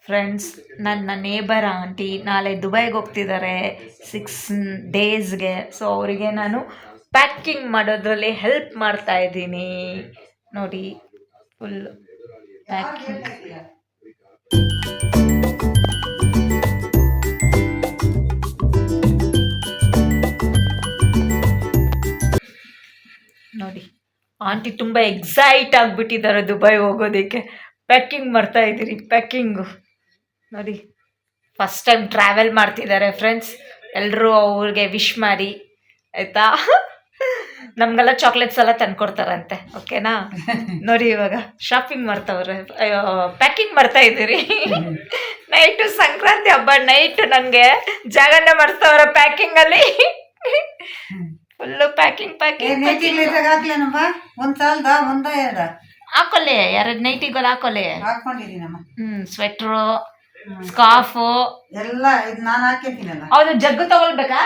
Friends, ನನ್ನ neighbour aunty ನಾಳೆ ದುಬೈಗೆ ಹೋಗ್ತಿದ್ದಾರೆ 6 ಡೇಸ್ಗೆ. ಸೊ ಅವರಿಗೆ ನಾನು ಪ್ಯಾಕಿಂಗ್ ಮಾಡೋದ್ರಲ್ಲಿ ಹೆಲ್ಪ್ ಮಾಡ್ತಾ ಇದ್ದೀನಿ. ನೋಡಿ, ಫುಲ್ ಪ್ಯಾಕಿಂಗ್. ನೋಡಿ, ಆಂಟಿ ತುಂಬ ಎಕ್ಸೈಟ್ ಆಗಿಬಿಟ್ಟಿದ್ದಾರೆ ದುಬೈ ಹೋಗೋದಕ್ಕೆ. ಪ್ಯಾಕಿಂಗ್ ಮಾಡ್ತಾ ಇದ್ದೀರಿ, ಪ್ಯಾಕಿಂಗು ನೋಡಿ. ಫಸ್ಟ್ ಟೈಮ್ ಟ್ರಾವೆಲ್ ಮಾಡ್ತಿದ್ದಾರೆ ಫ್ರೆಂಡ್ಸ್. ಎಲ್ಲರೂ ಅವ್ರಿಗೆ ವಿಶ್ ಮಾಡಿ ಆಯಿತಾ. ನಮಗೆಲ್ಲ ಚಾಕ್ಲೇಟ್ಸ್ ಎಲ್ಲ ತಂದ್ಕೊಡ್ತಾರಂತೆ, ಓಕೆನಾ. ನೋಡಿ, ಇವಾಗ ಶಾಪಿಂಗ್ ಮಾಡ್ತಾವ್ರೆ, ಪ್ಯಾಕಿಂಗ್ ಮಾಡ್ತಾ ಇದ್ದೀರಿ. ನೈಟು ಸಂಕ್ರಾಂತಿ ಹಬ್ಬ ನೈಟ್ ನನಗೆ ಜಾಗರಣೆ ಮಾಡ್ತಾವ್ರೆ ಪ್ಯಾಕಿಂಗಲ್ಲಿ. ಫುಲ್ಲು ಪ್ಯಾಕಿಂಗ್ ಹಾಕೊಳ್ಳಿ, 2 ನೈಟಿಗಳು ಹಾಕೊಳ್ಳಿ. ಸ್ವೆಟ್ರು, ಸ್ಕಾರ್ಫು ಎಲ್ಲ ನಾನು ಹಾಕಿದ್ದೀನಲ್ಲ. ಹೌದು, ಜಗ್ಗು ತಗೊಳ್ಬೇಕಾ?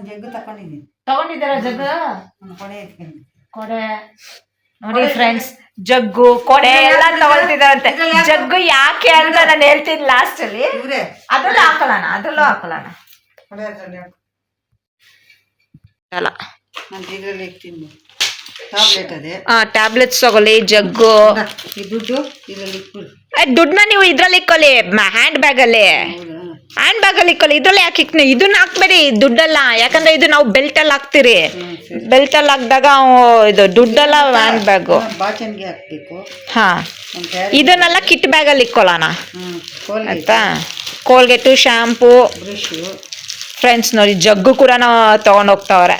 ಜಗ್ಗು ತಗೊಂಡಿದ್ದೀರಾ ಜಗ್ಗು? ಕೊಡೆ ನೋಡಿ ಫ್ರೆಂಡ್ಸ್, ಜಗ್ಗು ಕೊಡೆ ಎಲ್ಲ ತಗೊಳ್ತಿದಾರಂತೆ. ಜಗ್ಗು ಯಾಕೆ ಅಂತ ನಾನು ಹೇಳ್ತೀನಿ ಲಾಸ್ಟ್ ಅಲ್ಲಿ. ಅದ್ರಲ್ಲೂ ಹಾಕೊಳ್ಳೋಣ ಅಲ್ಲ. ಟ್ಯಾಬ್ಲೆಟ್ಸ್ ತಗೊಳ್ಳಿ. ಜಗ್ಗು ದುಡ್ಡನ್ನ ನೀವು ಇದ್ರಲ್ಲಿ ಇಕ್ಕೊಳ್ಳಿ, ಹ್ಯಾಂಡ್ ಬ್ಯಾಗ್ ಅಲ್ಲಿ ಇಕ್ಕೊಳ್ಳಿ. ಇದ್ರಲ್ಲಿ ಯಾಕೆ ಇದನ್ನ ಹಾಕ್ಬೇಡಿ, ದುಡ್ಡಲ್ಲ. ಯಾಕಂದ್ರೆ ಇದು ನಾವು ಬೆಲ್ಟ್ ಅಲ್ಲಿ ಹಾಕ್ತಿರಿ. ಬೆಲ್ಟ್ ಅಲ್ಲಿ ಹಾಕಿದಾಗ ಇದು ದುಡ್ಡಲ್ಲ, ಹ್ಯಾಂಡ್ ಬ್ಯಾಗು. ಹಾ, ಇದನ್ನೆಲ್ಲ ಕಿಟ್ ಬ್ಯಾಗ್ ಅಲ್ಲಿ ಇಕ್ಕೊಳ್ಳೋಣ ಆಯ್ತಾ. ಕೋಲ್ಗೇಟು, ಶಾಂಪೂ, ಫ್ರೆಂಡ್ಸ್ ನೋಡಿ, ಜಗ್ಗು ಕೂಡ ನಾವು ತಗೊಂಡ್ ಹೋಗ್ತಾವ್ರೆ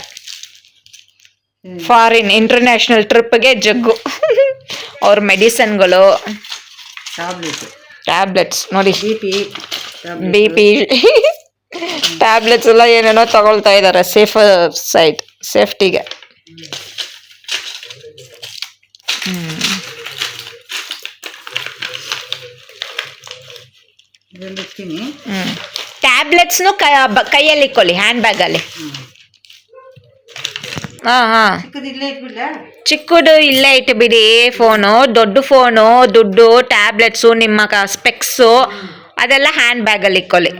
ಫಾರಿನ್ ಇಂಟರ್ನ್ಯಾಷನಲ್ ಟ್ರಿಪ್ಗೆ. ಜಗ್ಗು ಅವ್ರ ಮೆಡಿಸನ್ಗಳು, ಟ್ಯಾಬ್ಲೆಟ್ಸ್ ನೋಡಿ, BP ಟ್ಯಾಬ್ಲೆಟ್ಸ್ ಎಲ್ಲ ಏನೇನೋ ತಗೊಳ್ತಾ ಇದ್ದಾರೆ ಸೇಫ್ಟಿಗೆ. ಟ್ಯಾಬ್ಲೆಟ್ಸ್ನು ಕೈಯಲ್ಲಿ ಇಕ್ಕೊಳ್ಳಿ, ಹ್ಯಾಂಡ್ ಬ್ಯಾಗ್ ಅಲ್ಲಿ. ಚಿಕ್ಕದು ಇಲ್ಲೇ ಇಟ್ಬಿಡಿ. ಫೋನು, ದೊಡ್ಡ ಫೋನು, ದುಡ್ಡು, ಟ್ಯಾಬ್ಲೆಟ್ಸು, ನಿಮ್ಮ ಸ್ಪೆಕ್ಸು ಅದೆಲ್ಲ ಹ್ಯಾಂಡ್ ಬ್ಯಾಗ್ ಅಲ್ಲಿ ಇಕ್ಕೊಳ್ಳಿ.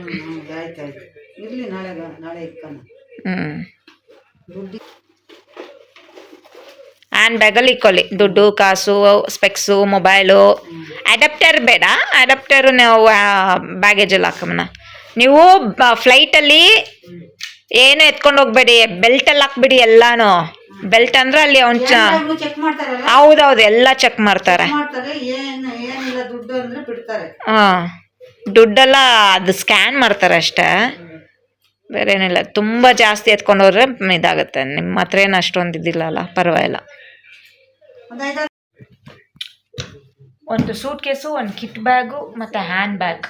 ಹ್ಯಾಂಡ್ ಬ್ಯಾಗ್ ಅಲ್ಲಿ ಇಕ್ಕೊಳ್ಳಿ. ದುಡ್ಡು, ಕಾಸು, ಸ್ಪೆಕ್ಸು, ಮೊಬೈಲು. ಅಡಾಪ್ಟರ್ ಬೇಡ, ಅಡಾಪ್ಟರ್ ನಾವು ಬ್ಯಾಗೇಜಲ್ಲಿ ಹಾಕೋಣ. ನೀವು ಫ್ಲೈಟಲ್ಲಿ ಏನು ಎತ್ಕೊಂಡು ಹೋಗ್ಬೇಡಿ, ಬೆಲ್ಟ್ ಅಲ್ಲಿ ಹಾಕ್ಬಿಡಿ ಎಲ್ಲಾನು. ಬೆಲ್ಟ್ ಅಂದ್ರೆ ಅಲ್ಲಿ ಹೌದೌದು, ಎಲ್ಲ ಚೆಕ್ ಮಾಡ್ತಾರೆ. ದುಡ್ಡೆಲ್ಲ ಅದು ಸ್ಕ್ಯಾನ್ ಮಾಡ್ತಾರೆ ಅಷ್ಟೇ, ಬೇರೆ ಏನಿಲ್ಲ. ತುಂಬ ಜಾಸ್ತಿ ಎತ್ಕೊಂಡು ಹೋದ್ರೆ ಇದಾಗುತ್ತೆ. ನಿಮ್ಮ ಹತ್ರ ಏನು ಅಷ್ಟೊಂದು ಇದಿಲ್ಲಲ್ಲ, ಪರವಾಗಿಲ್ಲ. ಒಂದು ಸೂಟ್ ಕೇಸು, ಒಂದು ಕಿಟ್ ಬ್ಯಾಗು ಮತ್ತು hand bag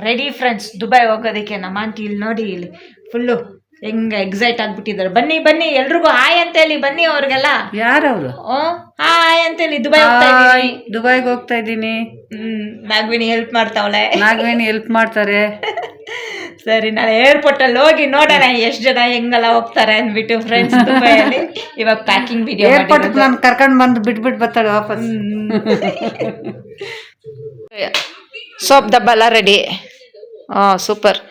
ready friends, Dubai ಹೋಗೋದಕ್ಕೆ. ನಮ್ಮ ಆಂಟಿ ಇಲ್ಲಿ ನೋಡಿ, ಇಲ್ಲಿ ಫುಲ್ಲು ಹೆಂಗೆ ಎಕ್ಸೈಟ್ ಆಗ್ಬಿಟ್ಟಿದ್ದಾರೆ. ಬನ್ನಿ ಎಲ್ರಿಗೂ ಹಾಯ್ ಅಂತ ಹೇಳಿ. ಬನ್ನಿ ಅವ್ರಿಗೆಲ್ಲ. ಯಾರವರು? ಹಾಯ್ ಅಂತ ಹೇಳಿ. ದುಬೈಗೆ ಹೋಗ್ತಾ ಇದ್ದೀನಿ. ನಾಗವೇಣಿ ಹೆಲ್ಪ್ ಮಾಡ್ತಾವಳೆ. ಹೆಲ್ಪ್ ಮಾಡ್ತಾರೆ. ಸರಿ, ನಾನು ಏರ್ಪೋರ್ಟ್ ಅಲ್ಲಿ ಹೋಗಿ ನೋಡೋಣ ಎಷ್ಟು ಜನ ಹೆಂಗೆಲ್ಲ ಹೋಗ್ತಾರೆ ಅಂದ್ಬಿಟ್ಟು ಫ್ರೆಂಡ್ಸ್ ದುಬೈಯಲ್ಲಿ. ಇವಾಗ ಪ್ಯಾಕಿಂಗ್ ವಿಡಿಯೋ ನಾನು ಕರ್ಕೊಂಡು ಬಂದು ಬಿಟ್ಬಿಟ್ಟು ಬರ್ತಾಳೆ ವಾಪಸ್. ಸೋಪ್ ಡಬ್ಬ ಎಲ್ಲ ರೆಡಿ. ಸೂಪರ್.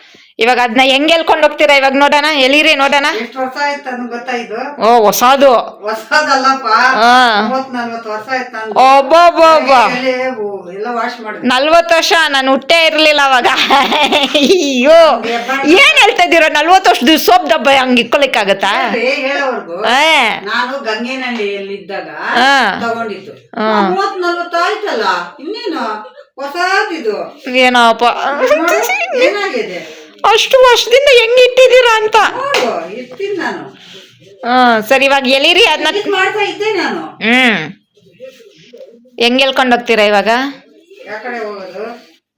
ಇವಾಗ ಅದನ್ನ ಹೆಂಗ್ ಎಲ್ಕೊಂಡು ಹೋಗ್ತೀರಾ ಇವಾಗ ನೋಡೋಣ, ಎಲ್ಲಿರಿ ನೋಡೋಣ. ಓ, ಹೊಸದು. ಒಬ್ಬೊಬ್ಬ 40 ವರ್ಷ, ನಾನು ಹುಟ್ಟೇ ಇರ್ಲಿಲ್ಲ ಅವಾಗ. ಅಯ್ಯೋ, ಏನ್ ಹೇಳ್ತಾ ಇದ್ದೀರ? 40 ವರ್ಷದ ಸೋಪ್ ಡಬ್ಬ ಹಂಗ್ ಇಕ್ಕೊಳಿಕ್ಕಾಗತ್ತಾ? ಏನಪ್ಪ, ಅಷ್ಟು ವರ್ಷದಿಂದ ಹೆಂಗ್ ಇಟ್ಟಿದ್ದೀರಾ ಅಂತ. ಸರಿ, ಇವಾಗ ಎಲ್ಲಿರಿ ಅದನ್ನ? ಹೆಂಗ್ ಎಲ್ಕೊಂಡು ಹೋಗ್ತೀರಾ ಇವಾಗ?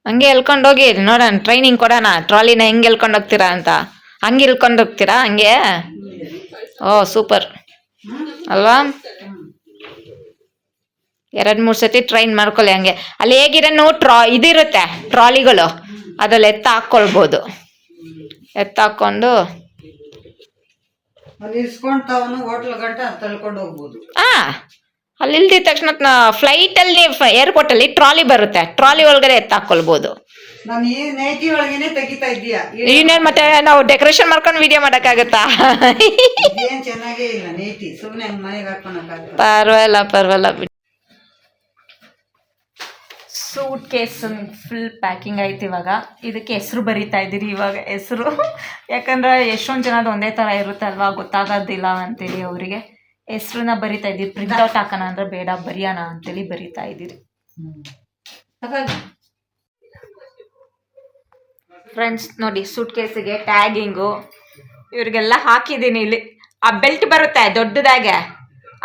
ಹಂಗೆ ಎಲ್ಕೊಂಡು ಹೋಗಿ ನೋಡೋಣ, ಟ್ರೈನಿಂಗ್ ಕೊಡೋಣ. ಟ್ರಾಲಿನ ಹೆಂಗ್ ಎಲ್ಕೊಂಡು ಹೋಗ್ತೀರಾ ಅಂತ. ಹಂಗೆ ಇಳ್ಕೊಂಡು ಹೋಗ್ತೀರಾ ಹಂಗೆ? ಓ, ಸೂಪರ್ ಅಲ್ವಾ. 2-3 ಸತಿ ಟ್ರೈನ್ ಮಾಡ್ಕೊಳ್ಳಿ ಹಂಗೆ. ಅಲ್ಲಿ ಹೇಗಿರೋನು ಇದಿರುತ್ತೆ ಟ್ರಾಲಿಗಳು, ಅದ್ರಲ್ಲಿ ಹಾಕ್ಕೊಳ್ಬೋದು. ಹಾಕೊಂಡು ಅಲ್ಲಿ ಇಲ್ದಿದ ತಕ್ಷಣ ಫ್ಲೈಟಲ್ಲಿ, ಏರ್ಪೋರ್ಟಲ್ಲಿ ಟ್ರಾಲಿ ಬರುತ್ತೆ, ಟ್ರಾಲಿ ಒಳಗಡೆ ಹಾಕ್ಕೊಳ್ಬೋದು. ನಾನು ಈ ನೈಟಿ ಒಳಗೇನೆ ತೆಗಿತಾ ಇದ್ದೀಯ ಇನ್ನೇನ್ ಮತ್ತೆ ನಾವು ಡೆಕೋರೇಷನ್ ಮಾಡ್ಕೊಂಡು ವಿಡಿಯೋ ಮಾಡಕ್ಕಾಗತ್ತಾ? ಏನ್ ಚೆನ್ನಾಗೇ ಇಲ್ಲ ನೈಟಿ, ಸುಮ್ನೆ ಹಂಗ್ ಮನೆಗೆ ಹಾಕೊಳಕ್ಕಾಗಲ್ಲ. ಪರವಾಗಿಲ್ಲ ಬಿಡಿ. ಸೂಟ್ ಕೇಸ್ ಫುಲ್ ಪ್ಯಾಕಿಂಗ್ ಆಯ್ತು. ಇವಾಗ ಇದಕ್ಕೆ ಹೆಸರು ಬರಿತಾ ಇದ್ದೀರಿ. ಇವಾಗ ಹೆಸರು ಯಾಕಂದ್ರೆ ಎಷ್ಟೊಂದು ಜನದ ಒಂದೇ ಥರ ಇರುತ್ತಲ್ವಾ, ಗೊತ್ತಾಗೋದಿಲ್ಲ ಅಂತೇಳಿ ಅವರಿಗೆ ಹೆಸ್ರನ್ನ ಬರಿತಾ ಇದ್ದೀರಿ. ಪ್ರಿಂಟ್ಔಟ್ ಹಾಕೋಣ ಅಂದ್ರೆ ಬೇಡ, ಬರೆಯೋಣ ಅಂತೇಳಿ ಬರಿತಾ ಇದ್ದೀರಿ. ಫ್ರೆಂಡ್ಸ್ ನೋಡಿ, ಸೂಟ್ ಕೇಸಿಗೆ ಟ್ಯಾಗಿಂಗು ಇವ್ರಿಗೆಲ್ಲ ಹಾಕಿದ್ದೀನಿ. ಇಲ್ಲಿ ಆ ಬೆಲ್ಟ್ ಬರುತ್ತೆ ದೊಡ್ಡದಾಗೆ,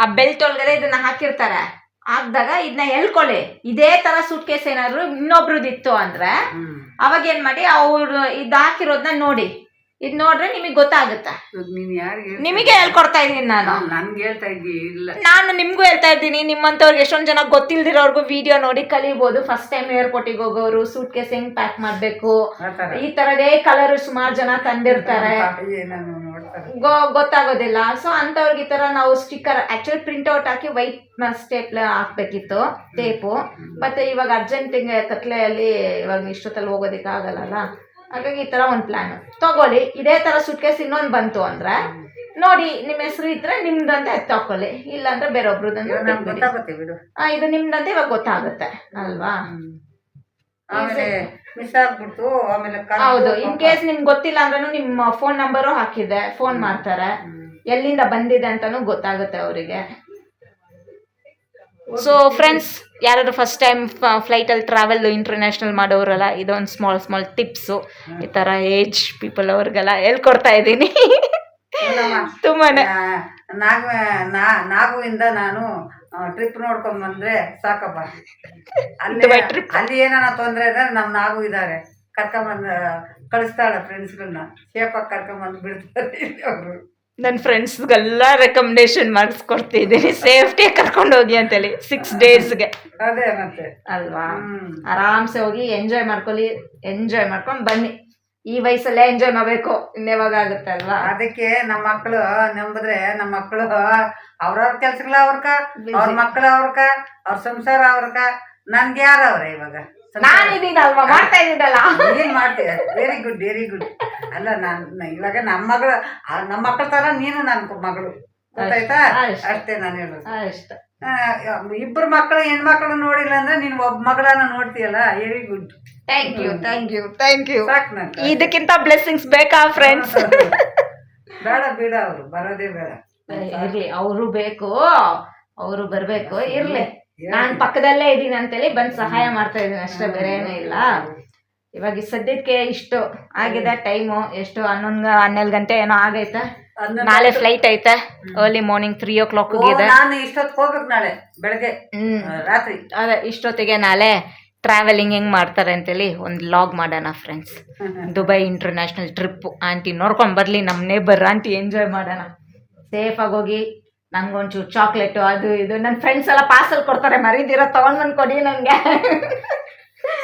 ಆ ಬೆಲ್ಟ್ ಒಳಗಡೆ ಇದನ್ನ ಹಾಕಿರ್ತಾರೆ. ಹಾಕ್ದಾಗ ಇದನ್ನ ಹೇಳ್ಕೊಳ್ಳಿ. ಇದೇ ತರ ಸೂಟ್ ಕೇಸ್ ಏನಾದ್ರು ಇನ್ನೊಬ್ರದಿತ್ತು ಅಂದ್ರೆ ಅವಾಗ ಏನ್ ಮಾಡಿ ಅವ್ರು ಇದು ಹಾಕಿರೋದನ್ನ ನೋಡಿ, ಇದು ನೋಡ್ರೆ ನಿಮಗೆ ಗೊತ್ತಾಗುತ್ತೆ. ನಿಮಗೆ ಹೇಳ್ಕೊಡ್ತಾ ಇದೀನಿ ನಾನು. ನನ್ಗೆ ಹೇಳ್ತಾ ಇದ್ದೀವಿ ಇಲ್ಲ, ನಾನು ನಿಮ್ಗೂ ಹೇಳ್ತಾ ಇದ್ದೀನಿ. ನಿಮ್ಮಂತವ್ರಿಗೆ ಎಷ್ಟೊಂದು ಜನ ಗೊತ್ತಿಲ್ದಿರೋರ್ಗು ವಿಡಿಯೋ ನೋಡಿ ಕಲಿಬಹುದು. ಫಸ್ಟ್ ಟೈಮ್ ಏರ್ಪೋರ್ಟಿಗೆ ಹೋಗೋರು ಸೂಟ್ ಕೇಸ್ ಹೆಂಗ್ ಪ್ಯಾಕ್ ಮಾಡ್ಬೇಕು, ಈ ತರದೇ ಕಲರ್ ಸುಮಾರು ಜನ ತಂದಿರ್ತಾರೆ, ಗೊತ್ತಾಗೋದಿಲ್ಲ. ಸೊ ಅಂತವ್ರಿಗೆ ಈ ತರ ನಾವು ಸ್ಟಿಕ್ಕರ್ ಆಕ್ಚುಲಿ ಪ್ರಿಂಟ್ಔಟ್ ಹಾಕಿ ವೈಟ್ ಸ್ಟೇಪ್ ಹಾಕ್ಬೇಕಿತ್ತು ಟೇಪು. ಮತ್ತೆ ಇವಾಗ ಅರ್ಜೆಂಟಿಗೆ ಕತ್ಲೆಯಲ್ಲಿ ಇವಾಗ ಇಷ್ಟೊತ್ತಲ್ಲಿ ಹೋಗೋದಿಕ್ಕೆ ಆಗಲ್ಲ. ಹಾಗಾಗಿ ಈ ತರ ಒಂದು ಪ್ಲಾನ್ ತಗೊಳ್ಳಿ. ಇದೇ ತರ ಸೂಟ್ ಕೇಸ್ ಇನ್ನೊಂದು ಬಂತು ಅಂದ್ರೆ ನೋಡಿ, ನಿಮ್ಮ ಹೆಸರು ಇದ್ರೆ ನಿಮ್ದಂತೆ ತಗೊಳ್ಳಿ, ಇಲ್ಲ ಅಂದ್ರೆ ಬೇರೊಬ್ರದಂತೆ ಇದು ನಿಮ್ದಂತೆ ಇವಾಗ ಗೊತ್ತಾಗುತ್ತೆ ಅಲ್ವಾ. ಹೌದು, ಇನ್ ಕೇಸ್ ನಿಮ್ಗೆ ಗೊತ್ತಿಲ್ಲ ಅಂದ್ರೂ ನಿಮ್ಮ ಫೋನ್ ನಂಬರು ಹಾಕಿದೆ, ಫೋನ್ ಮಾಡ್ತಾರೆ, ಎಲ್ಲಿಂದ ಬಂದಿದೆ ಅಂತಾನು ಗೊತ್ತಾಗುತ್ತೆ ಅವರಿಗೆ. ಸೊ ಫ್ರೆಂಡ್ಸ್, ಯಾರಾದ್ರು ಫಸ್ಟ್ ಟೈಮ್ ಫ್ಲೈಟಲ್ಲಿ ಟ್ರಾವೆಲ್ ಇಂಟರ್ನ್ಯಾಷನಲ್ ಮಾಡೋರಲ್ಲ, ಇದೊಂದು ಸ್ಮಾಲ್ ಟಿಪ್ಸು ಈ ಥರ ಏಜ್ ಪೀಪಲ್ ಅವ್ರಿಗೆಲ್ಲ ಹೇಳ್ಕೊಡ್ತಾ ಇದ್ದೀನಿ. ತುಂಬಾನೇ ನಾಗುವಿಂದ ನಾನು ಟ್ರಿಪ್ ನೋಡ್ಕೊಂಡ್ ಬಂದ್ರೆ ಸಾಕಪ್ಪ. ಅಲ್ಲಿ ಏನಾನ ತೊಂದ್ರೆ ಇದ್ರೆ ನಮ್ ನಾಗು ಇದಾರೆ, ಕರ್ಕೊಂಬಂದ್ ಕಳಿಸ್ತಾಳೆ ಫ್ರೆಂಡ್ಸ್ಗಳನ್ನ, ಸೇಫಾಗಿ ಕರ್ಕೊಂಬಂದ್ ಬಿಡ್ತಾರೆ ಅವರು. ನನ್ನ ಫ್ರೆಂಡ್ಸ್ಗೆಲ್ಲ ರೆಕಮೆಂಡೇಶನ್ ಮಾಡಿಸ್ಕೊಡ್ತಿದ್ದೀನಿ, ಸೇಫ್ಟಿ ಕರ್ಕೊಂಡು ಹೋಗಿ ಅಂತೇಳಿ 6 ಡೇಸ್ಗೆ. ಅದೇ ಮತ್ತೆ ಅಲ್ವಾ, ಆರಾಮ್ಸೆ ಹೋಗಿ ಎಂಜಾಯ್ ಮಾಡ್ಕೊಂಡು ಬನ್ನಿ. ಈ ವಯಸ್ಸಲ್ಲೇ ಎಂಜಾಯ್ ಮಾಡಬೇಕು, ಇನ್ನೇವಾಗ ಆಗುತ್ತೆ ಅಲ್ವಾ. ಅದಕ್ಕೆ ನಮ್ಮ ಮಕ್ಕಳು ನಂಬಿದ್ರೆ, ನಮ್ಮ ಮಕ್ಕಳು ಅವ್ರವ್ರ ಕೆಲ್ಸಗಳ ಅವ್ರಕ, ಅವ್ರ ಮಕ್ಕಳು ಅವ್ರಕ, ಅವ್ರ ಸಂಸಾರ ಅವ್ರಕ, ನನ್ಗೆ ಯಾರವ್ರೆ ಇವಾಗ? ನಾನಿದ್ದೀನಲ್ವಾ, ಮಾಡ್ತಾ ಇದ್ದೀನಲ್ಲ. ಏನ್ ಮಾಡ್ತೀಯ? Very good. ಅಲ್ಲ ನಾನು ಇವಾಗ ನಮ್ಮ ಮಕ್ಕಳ ತರ ನೀನು ನನ್ನ ಮಗಳು, ಗೊತ್ತಾಯ್ತಾ? ಅಷ್ಟೇ ನಾನು ಹೇಳೋದು. ಅಷ್ಟೇ. ಇಬ್ಬರು ಮಕ್ಕಳು ಹೆಣ್ಮಕ್ಳು ನೋಡಿಲ್ಲ ಅಂದ್ರೆ ನೀನ್ ಒಬ್ಬ ಮಗಳನ್ನ ನೋಡ್ತೀಯಲ್ಲ, ವೆರಿ ಗುಡ್. Thank you. ಸಾಕು ನಾನು. ಇದಕ್ಕಿಂತ ಬ್ಲೆಸ್ಸಿಂಗ್ಸ್ ಬೇಕಾ ಫ್ರೆಂಡ್ಸ್? ಬೇಡ ಬೇಡ, ಅವರು ಬರೋದೇ ಬೇಡ. ಇರ್ಲಿ, ಅವರು ಬೇಕು, ಅವರು ಬರ್ಬೇಕು, ಇರ್ಲಿ. ನಾನ್ ಪಕ್ಕದಲ್ಲೇ ಇದೀನಿ ಅಂತೇಳಿ ಬಂದ್ ಸಹಾಯ ಮಾಡ್ತಾ ಇದೀನಿ ಅಷ್ಟೇ, ಬೇರೆ ಏನೂ ಇಲ್ಲ. ಇವಾಗ ಸದ್ಯಕ್ಕೆ ಇಷ್ಟು ಆಗಿದೆ. ಟೈಮು ಎಷ್ಟು 11 ಗಂಟೆ ಏನೋ ಆಗೈತೆ. ನಾಳೆ ಫ್ಲೈಟ್ ಐತೆ, ಅರ್ಲಿ ಮಾರ್ನಿಂಗ್ 3 o'clock ಇದೆ. ನಾನು ಇಷ್ಟೊತ್ತು ಹೋಗ್ಬೇಕು ನಾಳೆ ಬೆಳಗ್ಗೆ, ರಾತ್ರಿ. ಅದೇ ಇಷ್ಟೊತ್ತಿಗೆ ನಾಳೆ ಟ್ರಾವೆಲಿಂಗ್ ಹೆಂಗ್ ಮಾಡ್ತಾರೆ ಅಂತೇಳಿ ಒಂದು ಲಾಗ್ ಮಾಡೋಣ friends. Dubai international trip aunty ನೋಡ್ಕೊಂಡ್ ಬರ್ಲಿ, ನಮ್ಮ ನೇಬರ್ ಆಂಟಿ ಎಂಜಾಯ್ ಮಾಡೋಣ. ಸೇಫಾಗಿ ಹೋಗಿ ನಂಗೊಂಚೂರು ಚಾಕ್ಲೇಟು ಅದು ಇದು ನನ್ನ ಫ್ರೆಂಡ್ಸ್ ಎಲ್ಲ ಪಾರ್ಸಲ್ ಕೊಡ್ತಾರೆ, ಮರಿದಿರೋ ತಗೊಂಡ್ಬಂದು ಕೊಡಿ ನನಗೆ.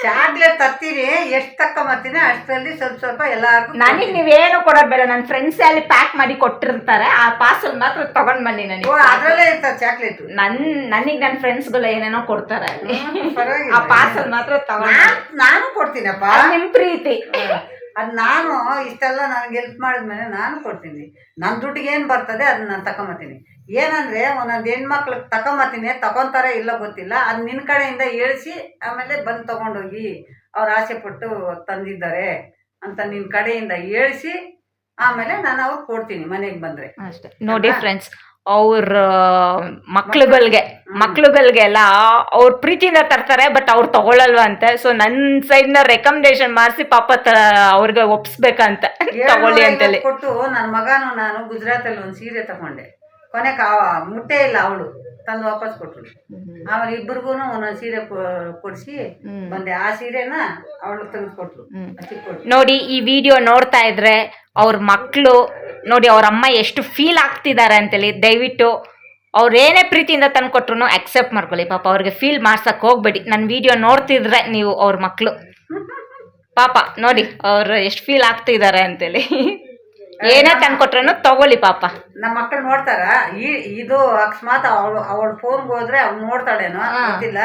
ಚಾಕ್ಲೇಟ್ ತರ್ತೀರಿ, ಎಷ್ಟು ತಕೊಂಬರ್ತೀನಿ ಅಷ್ಟರಲ್ಲಿ ಸ್ವಲ್ಪ ಎಲ್ಲಾರ್ಗು. ನನಗೆ ನೀವೇನು ಕೊಡೋದು ಬೇಡ, ನನ್ನ ಫ್ರೆಂಡ್ಸ್ ಅಲ್ಲಿ ಪ್ಯಾಕ್ ಮಾಡಿ ಕೊಟ್ಟಿರ್ತಾರೆ, ಆ ಪಾರ್ಸಲ್ ಮಾತ್ರ ತಗೊಂಡ್ ಬನ್ನಿ ನನಗೆ. ಅದ್ರಲ್ಲೇ ಇರ್ತಾರೆ ಚಾಕ್ಲೇಟ್. ನನಗೆ ನನ್ನ ಫ್ರೆಂಡ್ಸ್ಗಳು ಏನೇನೋ ಕೊಡ್ತಾರೆ ಅಲ್ಲಿ, ಆ ಪಾರ್ಸಲ್ ಮಾತ್ರ ನಾನು ಕೊಡ್ತೀನಪ್ಪ. ನಿಮ್ ಪ್ರೀತಿ ಅದು ನಾನು ಇಷ್ಟೆಲ್ಲ ನನಗೆ ಹೆಲ್ಪ್ ಮಾಡಿದ್ಮೇಲೆ ನಾನು ಕೊಡ್ತೀನಿ. ನನ್ನ ದುಡ್ಡಿಗೆ ಏನು ಬರ್ತದೆ ಅದನ್ನ ನಾನು ತಗೊಂಬತ್ತೀನಿ. ಏನಂದರೆ ಒಂದೊಂದು ಹೆಣ್ಮಕ್ಳಿಗೆ ತಗೊಂಬತ್ತೀನಿ, ತಗೊತಾರೆ ಇಲ್ಲ ಗೊತ್ತಿಲ್ಲ, ಅದು ನಿನ್ನ ಕಡೆಯಿಂದ ಹೇಳಿಸಿ ಆಮೇಲೆ ಬಂದು ತೊಗೊಂಡೋಗಿ ಅವ್ರು ಆಸೆ ಪಟ್ಟು ತಂದಿದ್ದಾರೆ ಅಂತ ನಿನ್ನ ಕಡೆಯಿಂದ ಹೇಳಿಸಿ ಆಮೇಲೆ ನಾನು ಅವ್ರಿಗೆ ಕೊಡ್ತೀನಿ ಮನೆಗೆ ಬಂದರೆ ಅಷ್ಟೇ. ನೋಡಿ ಫ್ರೆಂಡ್ಸ್, ಅವ್ರ ಮಕ್ಳುಗಳಿಗೆಲ್ಲ ಅವ್ರ ಪ್ರೀತಿಯಿಂದ ತರ್ತಾರೆ, ಬಟ್ ಅವ್ರು ತಗೊಳಲ್ವಂತೆ. ಸೊ ನನ್ನ ಸೈಡ್ನ ರೆಕಮೆಂಡೇಶನ್ ಮಾಡಿಸಿ ಪಾಪ ಅವ್ರಿಗೆ ಒಪ್ಸ್ಬೇಕಂತ ತಗೊಳ್ಳಿ ಅಂತೇಳಿ ಕೊಟ್ಟು. ನನ್ನ ಮಗನು ನಾನು ಗುಜರಾತಲ್ಲಿ ಒಂದು ಸೀರೆ ತಗೊಂಡೆ, ಕೊನೆಗೆ ಮುಟ್ಟೆ ಇಲ್ಲ, ಅವಳು ತಂದು ವಾಪಸ್ ಕೊಟ್ರು. ಆಮೇಲೆ ಇಬ್ಬರಿಗೂ ಒಂದೊಂದು ಸೀರೆ ಕೊಡಿಸಿ ಬಂದೆ. ಆ ಸೀರೆನ ಅವಳು ತೆಗೆದು ಕೊಟ್ರು. ನೋಡಿ, ಈ ವಿಡಿಯೋ ನೋಡ್ತಾ ಇದ್ರೆ ಅವ್ರ ಮಕ್ಕಳು ನೋಡಿ ಅವ್ರ ಅಮ್ಮ ಎಷ್ಟು ಫೀಲ್ ಆಗ್ತಿದ್ದಾರೆ ಅಂತೇಳಿ, ದಯವಿಟ್ಟು ಅವ್ರು ಏನೇ ಪ್ರೀತಿಯಿಂದ ತಂದು ಕೊಟ್ರು ಅಕ್ಸೆಪ್ಟ್ ಮಾಡ್ಕೊಳ್ಳಿ. ಪಾಪ ಅವ್ರಿಗೆ ಫೀಲ್ ಮಾಡ್ಸಕ್ ಹೋಗ್ಬೇಡಿ. ನನ್ನ ವಿಡಿಯೋ ನೋಡ್ತಿದ್ರೆ ನೀವು ಅವ್ರ ಮಕ್ಕಳು ಪಾಪ ನೋಡಿ ಅವ್ರು ಎಷ್ಟು ಫೀಲ್ ಆಗ್ತಿದ್ದಾರೆ ಅಂತೇಳಿ. ಏನೇ ತಂದ್ಕೊಟ್ರು ತಗೊಳ್ಳಿ ಪಾಪ. ನಮ್ಮ ಮಕ್ಕಳು ನೋಡ್ತಾರ. ಇದು ಅಕಸ್ಮಾತ್ ಅವಳ ಫೋನ್ಗೆ ಹೋದ್ರೆ ಅವ್ಳು ನೋಡ್ತಾಳೇನೋ ಗೊತ್ತಿಲ್ಲ.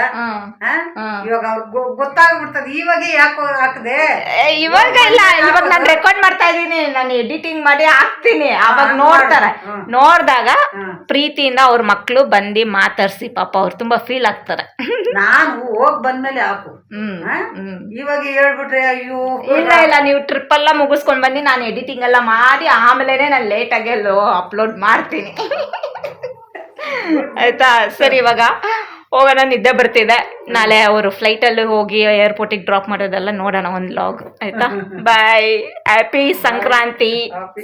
ಇವಾಗ ಅವ್ರಿಗೆ ಗೊತ್ತಾಗ್ಬಿಡ್ತದೆ. ಇವಾಗ ಯಾಕೋ ಹಾಕದೆ, ಇವಾಗ ಇಲ್ಲ, ಇವಾಗ ನಾನು ರೆಕಾರ್ಡ್ ಮಾಡ್ತಾ ಇದೀನಿ, ನಾನು ಎಡಿಟಿಂಗ್ ಮಾಡಿ ಹಾಕ್ತೀನಿ. ಅವಾಗ ನೋಡ್ತಾರೆ. ನೋಡ್ದಾಗ ಪ್ರೀತಿಯಿಂದ ಅವ್ರ ಮಕ್ಳು ಬಂದು ಮಾತಾಡ್ಸಿ ಪಾಪ ಅವ್ರು ತುಂಬಾ ಫೀಲ್ ಆಗ್ತಾರೆ. ನಾನು ಹೋಗ್ ಬಂದ್ಮೇಲೆ ಹಾಕು. ಇವಾಗ ಹೇಳ್ಬಿಟ್ರೆ ಅಯ್ಯೋ ಇಲ್ಲ, ನೀವು ಟ್ರಿಪ್ ಎಲ್ಲ ಮುಗಿಸ್ಕೊಂಡ್ ಬನ್ನಿ, ನಾನು ಎಡಿಟಿಂಗ್ ಎಲ್ಲ ಮಾಡಿ ಆಮೇಲೆ ನಾನು ಲೇಟ್ ಆಗಿ ಅಪ್ಲೋಡ್ ಮಾಡ್ತೀನಿ. ಆಯ್ತಾ? ಸರಿ, ಇವಾಗ ಹೋಗೋಣ, ನಿದ್ದೆ ಬರ್ತಿದೆ. ನಾಳೆ ಅವರು ಫ್ಲೈಟಲ್ಲಿ ಹೋಗಿ ಏರ್ಪೋರ್ಟಿಗೆ ಡ್ರಾಪ್ ಮಾಡೋದೆಲ್ಲ ನೋಡೋಣ ಒಂದು ಲಾಗ್. ಆಯ್ತಾ? Bye. Happy Sankranti.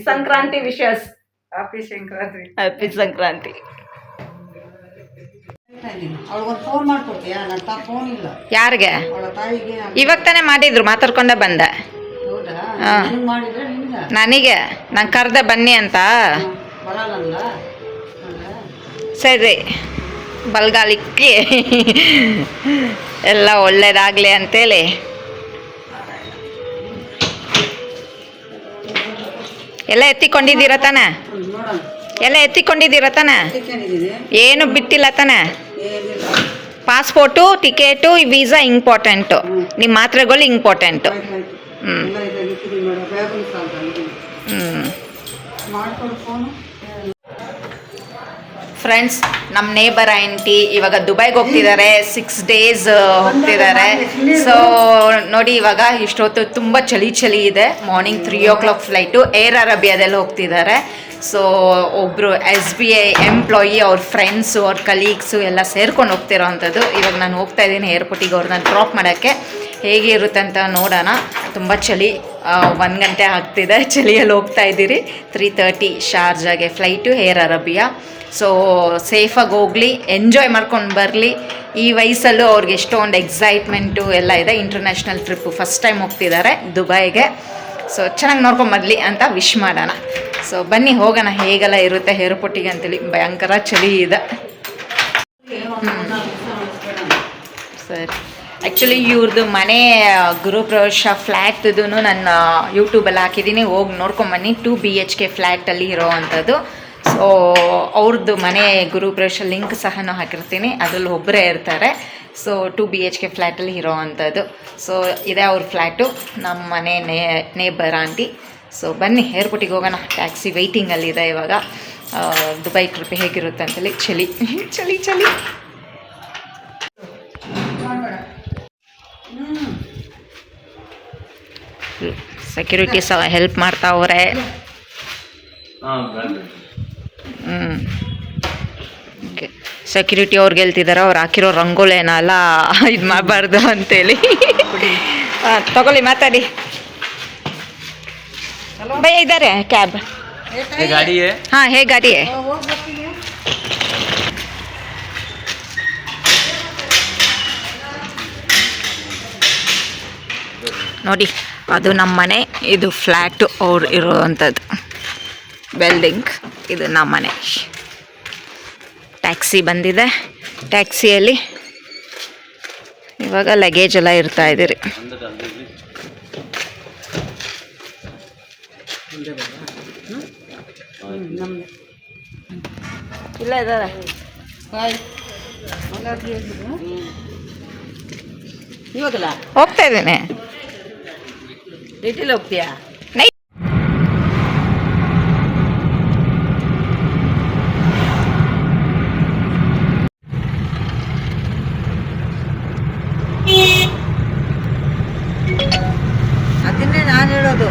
Sankranti wishes. Happy Sankranti. Happy Sankranti. ಅವ್ಳಿಗೊಂದು ಫೋನ್ ಮಾಡ್ಕೊಡ್ತೀಯಾ? ನನ್ನ ಫೋನ್ ಇಲ್ಲ. ಯಾರಿಗೆ? ಅವಳ ತಾಯಿಗೆ. ಇವಾಗ ತಾನೇ ಮಾಡಿದ್ರು, ಮಾತಾಡ್ಕೊಂಡೆ ಬಂದೆ. ನನಗೆ ನಾನು ಕರೆದೆ ಬನ್ನಿ ಅಂತ. ಸರಿ, ಬಲ್ಗಾಲಿಕ್ಕೆ ಎಲ್ಲ ಒಳ್ಳೇದಾಗ್ಲಿ ಅಂತೇಳಿ. ಎಲ್ಲ ಎತ್ತಿಕೊಂಡಿದ್ದೀರ ತಾನೆ? ಎಲ್ಲ ಎತ್ತಿಕೊಂಡಿದ್ದೀರ ತಾನೆ? ಏನು ಬಿಟ್ಟಿಲ್ಲ ತಾನೆ? ಪಾಸ್ಪೋರ್ಟು, ಟಿಕೆಟು, ವೀಸಾ ಇಂಪಾರ್ಟೆಂಟು, ನಿಮ್ಮ ಮಾತ್ರೆಗಳು ಇಂಪಾರ್ಟೆಂಟು. ಫ್ರೆಂಡ್ಸ್, ನಮ್ಮ ನೇಬರ್ ಆಂಟಿ ಇವಾಗ ದುಬೈಗೆ ಹೋಗ್ತಿದ್ದಾರೆ. 6 days ಹೋಗ್ತಿದ್ದಾರೆ. ಸೊ ನೋಡಿ, ಇವಾಗ ಇಷ್ಟೊತ್ತು ತುಂಬ ಚಳಿ ಇದೆ. Morning 3 o'clock flight. ಏರ್ ಅರೇಬಿಯಾದಲ್ಲಿ ಹೋಗ್ತಿದ್ದಾರೆ. ಸೊ ಒಬ್ಬರು SBI ಎಂಪ್ಲಾಯಿ, ಅವ್ರ ಫ್ರೆಂಡ್ಸು, ಅವ್ರ ಕಲೀಗ್ಸು ಎಲ್ಲ ಸೇರ್ಕೊಂಡು ಹೋಗ್ತಿರೋ ಅಂಥದ್ದು. ಇವಾಗ ನಾನು ಹೋಗ್ತಾ ಇದ್ದೀನಿ ಏರ್ಪೋರ್ಟಿಗೆ ಅವ್ರನ್ನ ಡ್ರಾಪ್ ಮಾಡೋಕ್ಕೆ. ಹೇಗೆ ಇರುತ್ತೆ ಅಂತ ನೋಡೋಣ. ತುಂಬ ಚಳಿ, 1 ಗಂಟೆ ಆಗ್ತಿದೆ. ಚಳಿಯಲ್ಲಿ ಹೋಗ್ತಾ ಇದ್ದೀರಿ. 3:30 ಶಾರ್ಜಾಗೆ ಫ್ಲೈಟು, ಏರ್ ಅರೇಬಿಯಾ. ಸೊ ಸೇಫಾಗಿ ಹೋಗಲಿ, ಎಂಜಾಯ್ ಮಾಡ್ಕೊಂಡು ಬರಲಿ. ಈ ವಯಸ್ಸಲ್ಲೂ ಅವ್ರಿಗೆ ಎಷ್ಟೊಂದು ಎಕ್ಸೈಟ್ಮೆಂಟು ಎಲ್ಲ ಇದೆ. ಇಂಟರ್ನ್ಯಾಷನಲ್ ಟ್ರಿಪ್ಪು ಫಸ್ಟ್ ಟೈಮ್ ಹೋಗ್ತಿದ್ದಾರೆ ದುಬೈಗೆ. ಸೊ ಚೆನ್ನಾಗಿ ನೋಡ್ಕೊಂಬರಲಿ ಅಂತ ವಿಶ್ ಮಾಡೋಣ. ಸೊ ಬನ್ನಿ ಹೋಗೋಣ, ಹೇಗೆಲ್ಲ ಇರುತ್ತೆ ಏರ್ಪೋರ್ಟಿಗೆ ಅಂತೇಳಿ. ಭಯಂಕರ ಚಳಿ ಇದೆ. ಸರಿ, ಆ್ಯಕ್ಚುಲಿ ಇವ್ರದ್ದು ಮನೆ ಗೃಹಪ್ರವೇಶ ಫ್ಲ್ಯಾಟ್ದು ನಾನು ಯೂಟ್ಯೂಬಲ್ಲಿ ಹಾಕಿದ್ದೀನಿ, ಹೋಗಿ ನೋಡ್ಕೊಂಬನ್ನಿ. 2 BHK ಫ್ಲ್ಯಾಟಲ್ಲಿ ಇರೋ ಅಂಥದ್ದು. ಸೊ ಅವ್ರದ್ದು ಮನೆ ಗೃಹಪ್ರವೇಶ ಲಿಂಕ್ ಸಹ ಹಾಕಿರ್ತೀನಿ, ಅದರಲ್ಲಿ ಒಬ್ಬರೇ ಇರ್ತಾರೆ. ಸೊ 2 BHK ಫ್ಲ್ಯಾಟಲ್ಲಿ ಇರೋ ಅಂಥದ್ದು. ಸೊ ಇದೇ ಅವ್ರ ಫ್ಲ್ಯಾಟು, ನಮ್ಮ ಮನೆ ನೇಬರ್ ಆಂಟಿ. ಸೊ ಬನ್ನಿ ಏರ್ಪೋರ್ಟಿಗೆ ಹೋಗೋಣ. ಟ್ಯಾಕ್ಸಿ ವೆಯ್ಟಿಂಗಲ್ಲಿದೆ ಇವಾಗ. ದುಬೈ ಟ್ರಿಪ್ ಹೇಗಿರುತ್ತೆ ಅಂತೇಳಿ. ಚಳಿ ಚಳಿ ಚಳಿ. ಸೆಕ್ಯೂರಿಟಿ ಸಹ ಹೆಲ್ಪ್ ಮಾಡ್ತಾವ್ರೆ. ಓಕೆ, ಸೆಕ್ಯೂರಿಟಿ ಅವ್ರಿಗೆ ಹೇಳ್ತಿದ್ದಾರೆ ಅವ್ರು ಹಾಕಿರೋ ರಂಗೋಲೇನಲ್ಲ ಇದು ಮಾಡಬಾರ್ದು ಅಂತೇಳಿ. ತಗೊಳ್ಳಿ, ಮಾತಾಡಿ. ಭಯ್ಯ ಇದ್ದಾರೆ ಕ್ಯಾಬ್. ಹಾಂ, ಹೇ ಗಾಡಿ ಹೇ. ನೋಡಿ, ಅದು ನಮ್ಮ ಮನೆ, ಇದು ಫ್ಲ್ಯಾಟು ಅವ್ರು ಇರೋವಂಥದ್ದು ಬಿಲ್ಡಿಂಗ್. ಇದು ನಮ್ಮ ಮನೆ. ಟ್ಯಾಕ್ಸಿ ಬಂದಿದೆ. ಟ್ಯಾಕ್ಸಿಯಲ್ಲಿ ಇವಾಗ ಲಗೇಜ್ ಎಲ್ಲ ಇರ್ತಾ ಇದ್ದೀರಿ. ಇಲ್ಲ ಇದ್ದಾರೆ. ಇವಾಗಲ್ಲ ಹೋಗ್ತಾ ಇದ್ದೀನಿ. ಡೀಟೇಲ್ ಹೋಗ್ತೀಯಾ? ಅದನ್ನೇ ನಾನು ಹೇಳೋದು.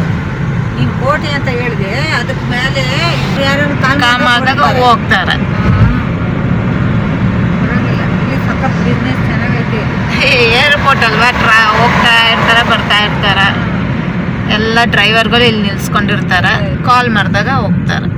ನೀನು ಕೋಟಿ ಅಂತ ಹೇಳಿದೆ, ಅದಕ್ಕೆ ಮೇಲೆ ಯಾರು ಕಾಮಾದಾಗ ಹೋಗ್ತಾರೆ. ಇಲ್ಲಿ ಸಖತ್ ಬಿಸ್ನೆಸ್ ಚೆನ್ನಾಗೈತಿ. ಏರ್ಪೋರ್ಟ್ ಅಲ್ವಾ, ಹೋಗ್ತಾ ಇರ್ತಾರೆ, ಬರ್ತಾ ಇರ್ತಾರೆ. ಎಲ್ಲ ಡ್ರೈವರ್ಗಳು ಇಲ್ಲಿ ನಿಲ್ಸ್ಕೊಂಡಿರ್ತಾರೆ. ಕಾಲ್ ಮಾಡಿದಾಗ ಹೋಗ್ತಾರೆ.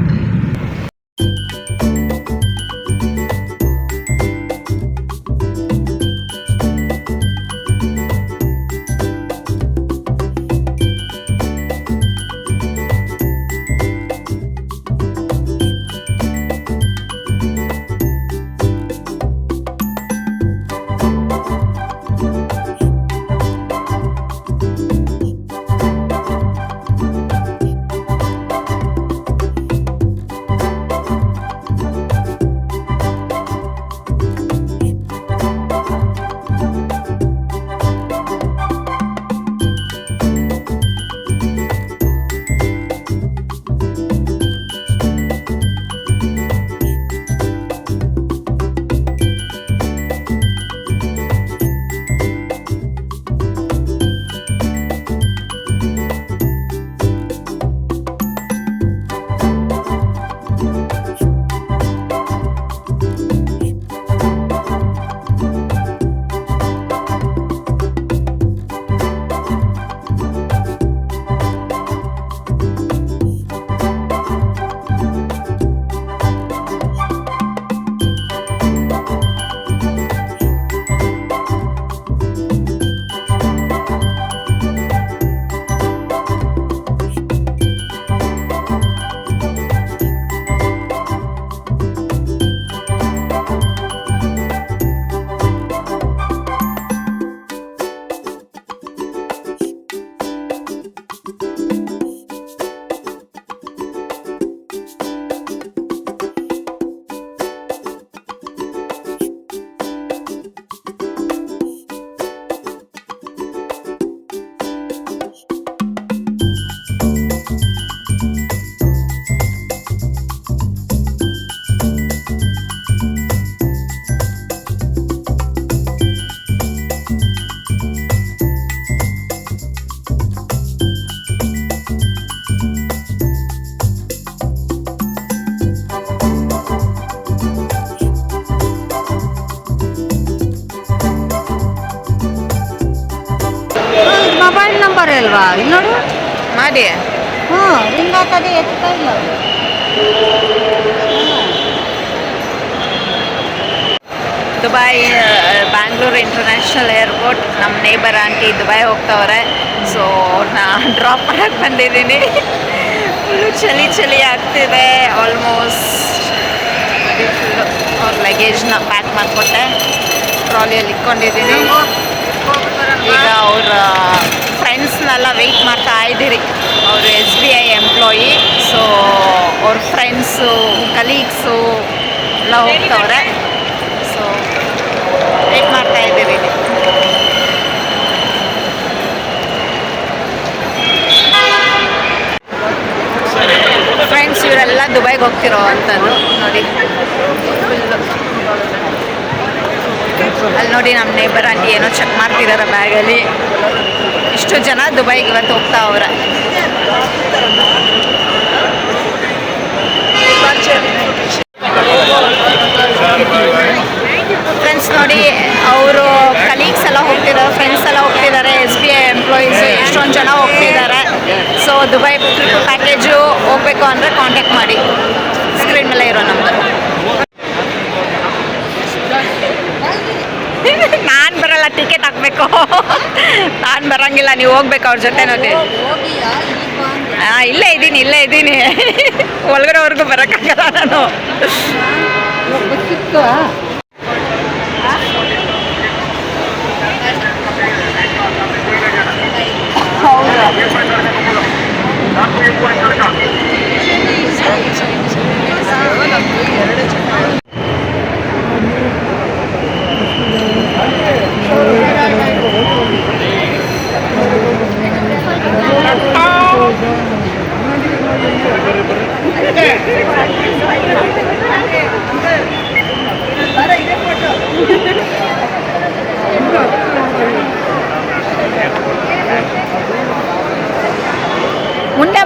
ಮೊಬೈಲ್ ನಂಬರ್ ಅಲ್ವಾ ಇಲ್ಲಿ ನೋಡು. ಮಾಡಿ. ಹ್ಞೂ ರಿಂಗ್ ಆಗ್ತದೆ, ಎತ್ತಾ ಇಲ್ಲ ಅವ್ರು. Dubai Bangalore international airport. ನಮ್ಮ ನೇಬರ್ ಆಂಟಿ ದುಬೈ ಹೋಗ್ತವ್ರೆ, ಸೊ ಅವ್ರನ್ನ ಡ್ರಾಪ್ ಮಾಡಕ್ಕೆ ಬಂದಿದ್ದೀನಿ. ಫುಲ್ಲು ಚಳಿ ಆಗ್ತಿದೆ. ಆಲ್ಮೋಸ್ಟ್ ಫುಲ್ಲು ಅವ್ರ ಲಗೇಜ್ನ ಪ್ಯಾಕ್ ಮಾಡಿಕೊಟ್ಟೆ, ಟ್ರಾಲಿಯಲ್ಲಿ ಇಟ್ಕೊಂಡಿದ್ದೀನಿ. ಈಗ ಅವ್ರ ಫ್ರೆಂಡ್ಸ್ನೆಲ್ಲ ವೆಯ್ಟ್ ಮಾಡ್ತಾ ಇದ್ದೀರಿ. ಅವರು SBI ಎಂಪ್ಲಾಯಿ, ಸೊ ಅವ್ರ ಫ್ರೆಂಡ್ಸು ಕಲೀಗ್ಸು ಎಲ್ಲ ಹೋಗ್ತವ್ರೆ. ಸೊ ವೆಯ್ಟ್ ಮಾಡ್ತಾ ಇದ್ದೀವಿ. ಫ್ರೆಂಡ್ಸ್ ಇವರೆಲ್ಲ ದುಬೈಗೆ ಹೋಗ್ತಿರೋ ಅಂಥದ್ದು ನೋಡಿ. ಫುಲ್ಲು ಅಲ್ಲಿ ನೋಡಿ ನಮ್ಮ ನೇಬರ್ ಆಂಟಿ ಏನೋ ಚೆಕ್ ಮಾಡ್ತಿದ್ದಾರೆ ಬ್ಯಾಗಲ್ಲಿ. ಇಷ್ಟು ಜನ ದುಬೈಗೆ ಇವತ್ತು ಹೋಗ್ತಾ ಅವ್ರೆ. ಫ್ರೆಂಡ್ಸ್ ನೋಡಿ, ಅವರು ಕಲೀಗ್ಸ್ ಎಲ್ಲ ಹೋಗ್ತಿದ್ದಾರೆ, ಫ್ರೆಂಡ್ಸ್ ಎಲ್ಲ ಹೋಗ್ತಿದ್ದಾರೆ, SBI ಎಂಪ್ಲಾಯೀಸು ಎಷ್ಟೊಂದು ಜನ ಹೋಗ್ತಿದ್ದಾರೆ. ಸೊ ದುಬೈ ಟ್ರಿಪ್ ಪ್ಯಾಕೇಜು ಹೋಗ್ಬೇಕು ಅಂದರೆ ಕಾಂಟ್ಯಾಕ್ಟ್ ಮಾಡಿ, ಸ್ಕ್ರೀನ್ ಮೇಲೆ ಇರೋ ನಂಬರ್. ನಾನು ಬರಲ್ಲ, ಟಿಕೆಟ್ ಹಾಕಬೇಕು. ನಾನು ಬರೋಂಗಿಲ್ಲ, ನೀವು ಹೋಗ್ಬೇಕು ಅವ್ರ ಜೊತೆ ನೋಡಿ. ಇಲ್ಲೇ ಇದ್ದೀನಿ ಒಳಗಡೆವರೆಗೂ ಬರೋಕ್ಕಾಗಲ್ಲ ನಾನು.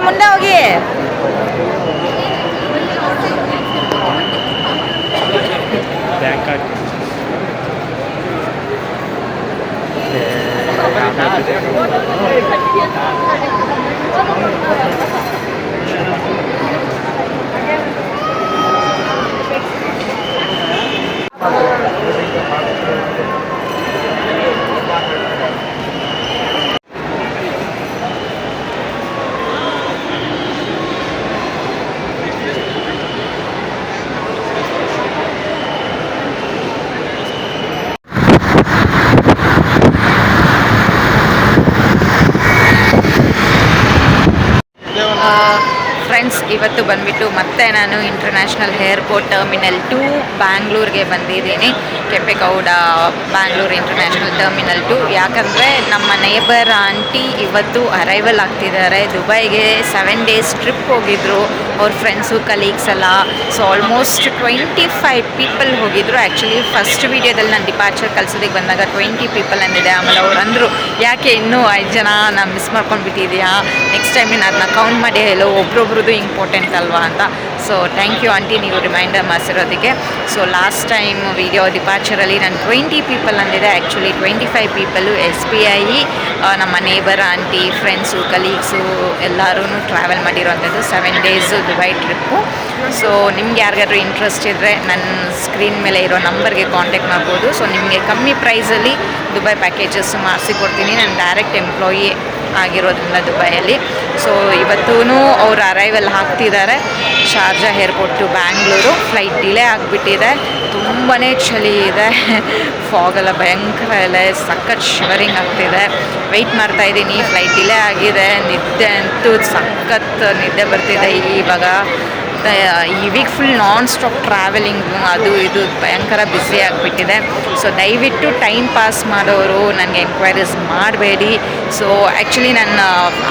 ಮುಂದೆ ಹೋಗಿ. ಫ್ರೆಂಡ್ಸ್, ಇವತ್ತು ಬಂದುಬಿಟ್ಟು ಮತ್ತೆ ನಾನು ಇಂಟರ್ನ್ಯಾಷನಲ್ ಏರ್ಪೋರ್ಟ್ ಟರ್ಮಿನಲ್ 2 ಬ್ಯಾಂಗ್ಳೂರ್ಗೆ ಬಂದಿದ್ದೀನಿ. Kempegowda Bangalore international terminal 2. ಯಾಕಂದರೆ ನಮ್ಮ ನೇಬರ್ ಆಂಟಿ ಇವತ್ತು ಅರೈವಲ್ ಆಗ್ತಿದ್ದಾರೆ ದುಬೈಗೆ. 7 days ಟ್ರಿಪ್ ಹೋಗಿದ್ರು ಅವ್ರ ಫ್ರೆಂಡ್ಸು ಕಲೀಗ್ಸ್ ಎಲ್ಲ. ಸೊ ಆಲ್ಮೋಸ್ಟ್ 25 ಪೀಪಲ್ ಹೋಗಿದ್ರು. ಆ್ಯಕ್ಚುಲಿ ಫಸ್ಟ್ ವೀಡಿಯೋದಲ್ಲಿ ನಾನು ಡಿಪಾರ್ಚರ್ ಕಳ್ಸೋದಕ್ಕೆ ಬಂದಾಗ 20 ಪೀಪಲ್ ಅಂದಿದೆ. ಆಮೇಲೆ ಅವ್ರು ಅಂದರು, ಯಾಕೆ ಇನ್ನೂ 5 ಜನ ನಾನು ಮಿಸ್ ಮಾಡ್ಕೊಂಡ್ಬಿಟ್ಟಿದ್ಯಾ, ನೆಕ್ಸ್ಟ್ ಟೈಮ್ ನೀನು ಅದನ್ನ ಕೌಂಟ್ ಮಾಡಿ ಹೇಳೋ, ಒಬ್ರೊಬ್ರದ್ದು ಇಂಪಾರ್ಟೆಂಟ್ ಅಲ್ವಾ ಅಂತ. ಸೊ ಥ್ಯಾಂಕ್ ಯು ಆಂಟಿ, ನೀವು ರಿಮೈಂಡರ್ ಮಾಡಿಸಿರೋದಕ್ಕೆ. ಸೊ ಲಾಸ್ಟ್ ಟೈಮ್ ವಿಡಿಯೋ ಡಿಪಾರ್ಚರಲ್ಲಿ ನಾನು 20 ಪೀಪಲ್ ಅಂದಿದೆ. ಆ್ಯಕ್ಚುಲಿ 25 ಪೀಪಲು SBI ನಮ್ಮ ನೇಬರ್ ಆಂಟಿ, ಫ್ರೆಂಡ್ಸು, ಕಲೀಗ್ಸು ಎಲ್ಲರೂ ಟ್ರಾವೆಲ್ ಮಾಡಿರೋವಂಥದ್ದು 7 days ದುಬೈ ಟ್ರಿಪ್ಪು. ಸೊ ನಿಮ್ಗೆ ಯಾರಿಗಾದ್ರೂ ಇಂಟ್ರೆಸ್ಟ್ ಇದ್ದರೆ ನನ್ನ ಸ್ಕ್ರೀನ್ ಮೇಲೆ ಇರೋ ನಂಬರ್ಗೆ ಕಾಂಟ್ಯಾಕ್ಟ್ ಮಾಡ್ಬೋದು. ಸೊ ನಿಮಗೆ ಕಮ್ಮಿ ಪ್ರೈಸಲ್ಲಿ ದುಬೈ ಪ್ಯಾಕೇಜಸ್ ಮಾಡಿಸಿಕೊಡ್ತೀನಿ. ನಾನು ಡೈರೆಕ್ಟ್ ಎಂಪ್ಲಾಯಿ ಆಗಿರೋದ್ರಿಂದ ದುಬೈಯಲ್ಲಿ. ಸೊ ಇವತ್ತೂ ಅವರು ಅರೈವಲ್ ಆಗ್ತಿದ್ದಾರೆ Sharjah airport to Bangalore. Flight delay ಆಗಿಬಿಟ್ಟಿದೆ, ತುಂಬಾ ಚಳಿ ಇದೆ, ಫಾಗೆಲ್ಲ ಭಯಂಕರ ಇದೆ, ಸಖತ್ ಶಿವರಿಂಗ್ ಆಗ್ತಿದೆ. ವೆಯ್ಟ್ ಮಾಡ್ತಾಯಿದ್ದೀನಿ, ಫ್ಲೈಟ್ ಡಿಲೇ ಆಗಿದೆ. ನಿದ್ದೆ ಅಂತೂ ಸಖತ್ ನಿದ್ದೆ ಬರ್ತಿದೆ ಇವಾಗ. ಈ week full non stop travelling, ಅದು ಇದು ಭಯಂಕರ ಬ್ಯುಸಿ ಆಗಿಬಿಟ್ಟಿದೆ. ಸೊ ದಯವಿಟ್ಟು ಟೈಮ್ ಪಾಸ್ ಮಾಡೋರು ನನಗೆ ಎಂಕ್ವೈರೀಸ್ ಮಾಡಬೇಡಿ. ಸೊ ಆ್ಯಕ್ಚುಲಿ ನಾನು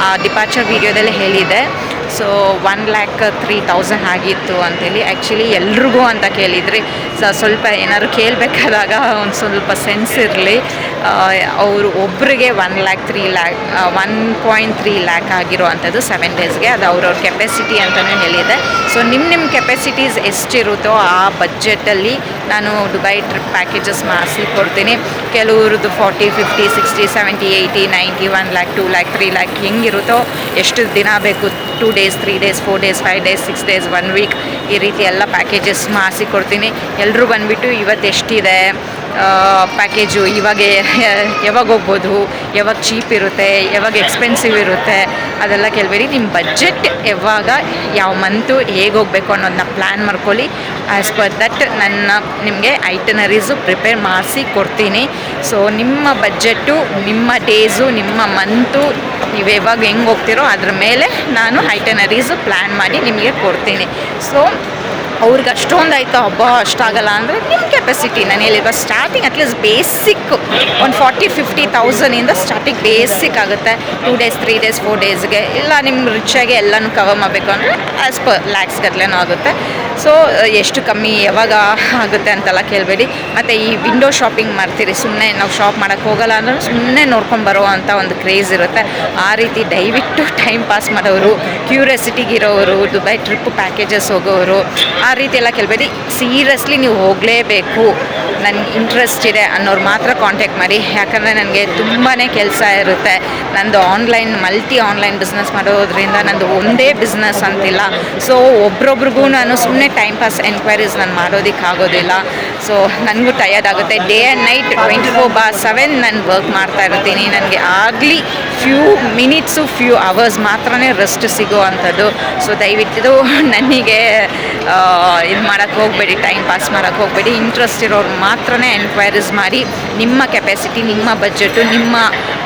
ಆ ಡಿಪಾರ್ಚರ್ ವೀಡಿಯೋದಲ್ಲಿ ಹೇಳಿದೆ, ಸೊ 1,03,000 ಆಗಿತ್ತು ಅಂತೇಳಿ. ಆ್ಯಕ್ಚುಲಿ ಎಲ್ರಿಗೂ ಅಂತ ಕೇಳಿದ್ರಿ. ಸ್ವಲ್ಪ ಏನಾದ್ರು ಕೇಳಬೇಕಾದಾಗ ಒಂದು ಸ್ವಲ್ಪ ಸೆನ್ಸ್ ಇರಲಿ. ಅವರು ಒಬ್ಬರಿಗೆ 1.3 lakh ಆಗಿರೋ ಅಂಥದ್ದು 7 daysಗೆ. ಅದು ಅವ್ರವ್ರ ಕೆಪಾಸಿಟಿ ಅಂತಲೂ ಹೇಳಿದೆ. ಸೊ ನಿಮ್ಮ ಕೆಪಾಸಿಟೀಸ್ ಎಷ್ಟಿರುತ್ತೋ ಆ ಬಜೆಟಲ್ಲಿ ನಾನು ದುಬೈ ಟ್ರಿಪ್ ಪ್ಯಾಕೇಜಸ್ ಮಾಡಿಸಿ ಕೊಡ್ತೀನಿ. ಕೆಲವ್ರದ್ದು 40, 50, 60, 70, 80, 90, 1 lakh, 2 lakh, 3 lakh ಹೆಂಗಿರುತ್ತೋ, ಎಷ್ಟು ದಿನ ಬೇಕು, 2 days, 3 days, 4 days, 5 days, 6 days, 1 week, ಈ ರೀತಿ ಎಲ್ಲ ಪ್ಯಾಕೇಜಸ್ ಮಾಡಿಸಿ ಕೊಡ್ತೀನಿ. ಎಲ್ಲರೂ ಬಂದುಬಿಟ್ಟು ಇವತ್ತು ಎಷ್ಟಿದೆ ಪ್ಯಾಕೇಜು, ಯಾವಾಗ ಹೋಗ್ಬೋದು, ಯಾವಾಗ ಚೀಪ್ ಇರುತ್ತೆ, ಯಾವಾಗ ಎಕ್ಸ್ಪೆನ್ಸಿವ್ ಇರುತ್ತೆ, ಅದೆಲ್ಲ ಕೇಳಬೇಡಿ. ನಿಮ್ಮ ಬಡ್ಜೆಟ್ ಯಾವಾಗ, ಯಾವ ಮಂತು ಹೇಗೆ ಹೋಗಬೇಕು ಅನ್ನೋದನ್ನ ಪ್ಲ್ಯಾನ್ ಮಾಡ್ಕೊಳ್ಳಿ. ಆ್ಯಸ್ ಪರ್ ದಟ್ ನಿಮಗೆ ಐಟನರೀಸು ಪ್ರಿಪೇರ್ ಮಾಡಿಸಿ ಕೊಡ್ತೀನಿ. ಸೊ ನಿಮ್ಮ ಬಡ್ಜೆಟ್ಟು, ನಿಮ್ಮ ಡೇಸು, ನಿಮ್ಮ ಮಂತು, ನೀವು ಯಾವಾಗ ಹೆಂಗೆ ಹೋಗ್ತಿರೋ ಅದ್ರ ಮೇಲೆ ನಾನು ಐಟನರೀಸು ಪ್ಲ್ಯಾನ್ ಮಾಡಿ ನಿಮಗೆ ಕೊಡ್ತೀನಿ. ಸೊ ಅವ್ರಿಗೆ ಅಷ್ಟೊಂದು ಆಯಿತು, ಹಬ್ಬ ಅಷ್ಟಾಗಲ್ಲ ಅಂದರೆ ನಿಮ್ಮ ಕೆಪಾಸಿಟಿ. ನಾನು ಹೇಳಿರುವ ಸ್ಟಾರ್ಟಿಂಗ್ ಅಟ್ಲೀಸ್ಟ್ ಬೇಸಿಕ್ ಒಂದು 40-50,000 ಸ್ಟಾರ್ಟಿಂಗ್ ಬೇಸಿಕ್ ಆಗುತ್ತೆ. 2 days, 3 days, 4 daysಗೆ. ಇಲ್ಲ ನಿಮ್ಗೆ ರಿಚಾಗಿ ಎಲ್ಲನೂ ಕವರ್ ಮಾಡಬೇಕು ಅಂದರೆ ಆ್ಯಸ್ ಪರ್ ಲ್ಯಾಕ್ಸ್ ಗಟ್ಲೆನೂ ಆಗುತ್ತೆ. ಸೊ ಎಷ್ಟು ಕಮ್ಮಿ ಯಾವಾಗ ಆಗುತ್ತೆ ಅಂತೆಲ್ಲ ಕೇಳಬೇಡಿ. ಮತ್ತು ಈ ವಿಂಡೋ ಶಾಪಿಂಗ್ ಮಾಡ್ತೀರಿ, ಸುಮ್ಮನೆ ನಾವು ಶಾಪ್ ಮಾಡೋಕ್ಕೆ ಹೋಗಲ್ಲ ಅಂದ್ರೆ ಸುಮ್ಮನೆ ನೋಡ್ಕೊಂಬರೋ ಅಂಥ ಒಂದು ಕ್ರೇಜ್ ಇರುತ್ತೆ. ಆ ರೀತಿ ದಯವಿಟ್ಟು ಟೈಮ್ ಪಾಸ್ ಮಾಡೋರು, ಕ್ಯೂರಿಯಾಸಿಟಿಗಿರೋರು, ದುಬೈ ಟ್ರಿಪ್ ಪ್ಯಾಕೇಜಸ್ ಹೋಗೋರು, ಆ ರೀತಿ ಎಲ್ಲ ಕೇಳಬೇಡಿ. ಸೀರಿಯಸ್ಲಿ ನೀವು ಹೋಗಲೇಬೇಕು, ನನಗೆ ಇಂಟ್ರೆಸ್ಟ್ ಇದೆ ಅನ್ನೋರು ಮಾತ್ರ ಕಾಂಟ್ಯಾಕ್ಟ್ ಮಾಡಿ. ಯಾಕಂದರೆ ನನಗೆ ತುಂಬಾ ಕೆಲಸ ಇರುತ್ತೆ. ನಂದು ಮಲ್ಟಿ ಆನ್ಲೈನ್ ಬಿಸ್ನೆಸ್ ಮಾಡೋದ್ರಿಂದ ನಂದು ಒಂದೇ ಬಿಸ್ನೆಸ್ ಅಂತಿಲ್ಲ. ಸೊ ಒಬ್ರೊಬ್ರಿಗೂ ನಾನು ಸುಮ್ಮನೆ ಟೈಮ್ ಪಾಸ್ ಎನ್ಕ್ವೈರೀಸ್ ನಾನು ಮಾಡೋದಕ್ಕಾಗೋದಿಲ್ಲ. ಸೊ ನನಗೂ ಟಯರ್ಡ್ ಆಗುತ್ತೆ. ಡೇ ಆ್ಯಂಡ್ ನೈಟ್ 24/7 ನಾನು ವರ್ಕ್ ಮಾಡ್ತಾ ಇರ್ತೀನಿ. ನನಗೆ ಆಗಲಿ ಫ್ಯೂ ಮಿನಿಟ್ಸು, ಫ್ಯೂ ಅವರ್ಸ್ ಮಾತ್ರನೇ ರೆಸ್ಟ್ ಸಿಗೋ ಅಂಥದ್ದು. ಸೊ ದಯವಿಟ್ಟು ನನಗೆ ಇದು ಮಾಡೋಕ್ಕೆ ಹೋಗಬೇಡಿ, ಟೈಮ್ ಪಾಸ್ ಮಾಡೋಕ್ಕೆ ಹೋಗಬೇಡಿ. ಇಂಟ್ರೆಸ್ಟ್ ಇರೋರು ಮಾತ್ರನೇ ಎನ್ಕ್ವೈರೀಸ್ ಮಾಡಿ. ನಿಮ್ಮ ಕೆಪಾಸಿಟಿ, ನಿಮ್ಮ ಬಜೆಟು, ನಿಮ್ಮ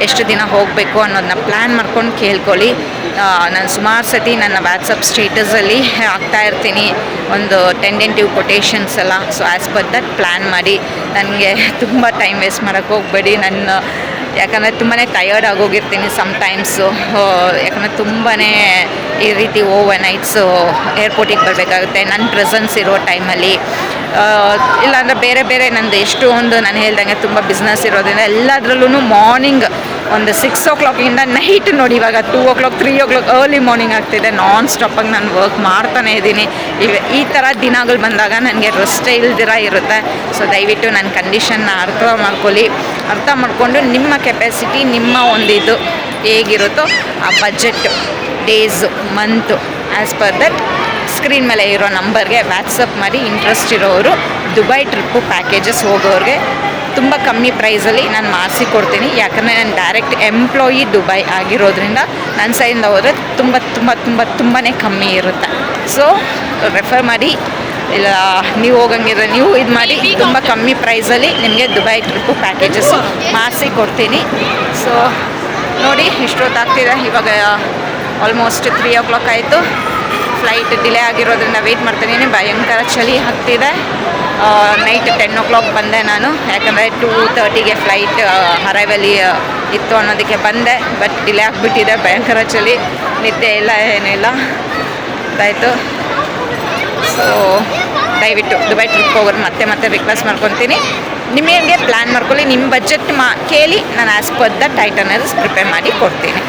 ಎಷ್ಟು ದಿನ ಹೋಗಬೇಕು ಅನ್ನೋದನ್ನ ಪ್ಲ್ಯಾನ್ ಮಾಡ್ಕೊಂಡು ಕೇಳ್ಕೊಳ್ಳಿ. ನಾನು ಸುಮಾರು ಸತಿ ನನ್ನ ವಾಟ್ಸಪ್ ಸ್ಟೇಟಸಲ್ಲಿ ಹಾಕ್ತಾ ಇರ್ತೀನಿ ಒಂದು ಟೆಂಡೆಂಟಿವ್ ಕೊಟೇಶನ್ಸ್ ಎಲ್ಲ. So as per that plan ಮಾಡಿ. ನನಗೆ ತುಂಬ ಟೈಮ್ ವೇಸ್ಟ್ ಮಾಡೋಕ್ಕೆ ಹೋಗಬೇಡಿ. ಯಾಕಂದರೆ ತುಂಬಾ ಟಯರ್ಡ್ ಆಗೋಗಿರ್ತೀನಿ ಸಮ್ಟೈಮ್ಸು. ಯಾಕಂದರೆ ತುಂಬಾ ಈ ರೀತಿ ಓವರ್ ನೈಟ್ಸು ಏರ್ಪೋರ್ಟಿಗೆ ಬರಬೇಕಾಗುತ್ತೆ ನನ್ನ ಪ್ರೆಸೆನ್ಸ್ ಇರೋ ಟೈಮಲ್ಲಿ. ಇಲ್ಲಾಂದರೆ ಬೇರೆ ನಂದು ಎಷ್ಟೊಂದು ನಾನು ಹೇಳ್ದಂಗೆ ತುಂಬ ಬಿಸ್ನೆಸ್ ಇರೋದ್ರಿಂದ ಎಲ್ಲದರಲ್ಲೂ ಮಾರ್ನಿಂಗ್ ಒಂದು 6 o'clock ನೈಟ್ ನೋಡಿ, ಇವಾಗ 2 o'clock, 3 o'clock ಅರ್ಲಿ ಮಾರ್ನಿಂಗ್ ಆಗ್ತಿದೆ. ನಾನ್ ಸ್ಟಾಪಾಗಿ ನಾನು ವರ್ಕ್ ಮಾಡ್ತಾನೇ ಇದ್ದೀನಿ. ಈ ಥರ ದಿನಗಳು ಬಂದಾಗ ನನಗೆ ರೆಸ್ಟೇ ಇಲ್ದಿರ ಇರುತ್ತೆ. ಸೊ ದಯವಿಟ್ಟು ನನ್ನ ಕಂಡೀಷನ್ನ ಅರ್ಥ ಮಾಡಿಕೊಂಡು ನಿಮ್ಮ ಕೆಪಾಸಿಟಿ, ನಿಮ್ಮ ಒಂದಿದು ಹೇಗಿರುತ್ತೋ ಆ budget, days, month, as per that screen ಮೇಲೆ ಇರೋ ನಂಬರ್ಗೆ ವಾಟ್ಸಪ್ ಮಾಡಿ. ಇಂಟ್ರೆಸ್ಟ್ ಇರೋರು ದುಬೈ ಟ್ರಿಪ್ಪು ಪ್ಯಾಕೇಜಸ್ ಹೋಗೋರಿಗೆ ತುಂಬ ಕಮ್ಮಿ ಪ್ರೈಸಲ್ಲಿ ನಾನು ಮಾಡಿಸಿ ಕೊಡ್ತೀನಿ. ಯಾಕಂದರೆ ನಾನು ಡೈರೆಕ್ಟ್ ಎಂಪ್ಲಾಯಿ ದುಬೈ ಆಗಿರೋದ್ರಿಂದ ನನ್ನ ಸೈಡಿಂದ ಹೋದರೆ ತುಂಬಾ ಕಮ್ಮಿ ಇರುತ್ತೆ. ಸೊ ರೆಫರ್ ಮಾಡಿ. ಇಲ್ಲ ನೀವು ಹೋಗಂಗಿದ್ರೆ ನೀವು ಇದು ಮಾಡಿ, ತುಂಬ ಕಮ್ಮಿ ಪ್ರೈಸಲ್ಲಿ ನಿಮಗೆ ದುಬೈ ಟ್ರಿಪ್ಪು ಪ್ಯಾಕೇಜಸ್ ಮಾಡಿಸಿ ಕೊಡ್ತೀನಿ. ಸೊ ನೋಡಿ ಇಷ್ಟೊತ್ತಾಗ್ತಿದೆ. ಇವಾಗ ಆಲ್ಮೋಸ್ಟ್ 3 o'clock ಆಯಿತು. ಫ್ಲೈಟ್ ಡಿಲೇ ಆಗಿರೋದ್ರಿಂದ ವೆಯ್ಟ್ ಮಾಡ್ತೀನಿ. ಭಯಂಕರ ಚಳಿ ಆಗ್ತಿದೆ. ನೈಟ್ 10 o'clock ಬಂದೆ ನಾನು. ಯಾಕಂದರೆ 2:30ಗೆ ಫ್ಲೈಟ್ ಅರೈವಲಿ ಇತ್ತು ಅನ್ನೋದಕ್ಕೆ ಬಂದೆ. ಬಟ್ ಡಿಲೇ ಆಗಿಬಿಟ್ಟಿದೆ. ಭಯಂಕರ ಚಳಿ, ನಿದ್ದೆ ಇಲ್ಲ, ಏನಿಲ್ಲ ಆಯಿತು. ಸೊ ದಯವಿಟ್ಟು ದುಬೈ ಟ್ರಿಪ್ ಹೋಗೋರು ಮತ್ತೆ ರಿಕ್ವೆಸ್ಟ್ ಮಾಡ್ಕೊತೀನಿ, ನಿಮಗೆ ಪ್ಲ್ಯಾನ್ ಮಾಡ್ಕೊಳ್ಳಿ. ನಿಮ್ಮ ಬಜೆಟ್ ಕೇಳಿ ನಾನು ಆ್ಯಸ್ ಪರ್ ದಟ್ ಐಟನರೀಸ್ ಪ್ರಿಪೇರ್ ಮಾಡಿ ಕೊಡ್ತೀನಿ.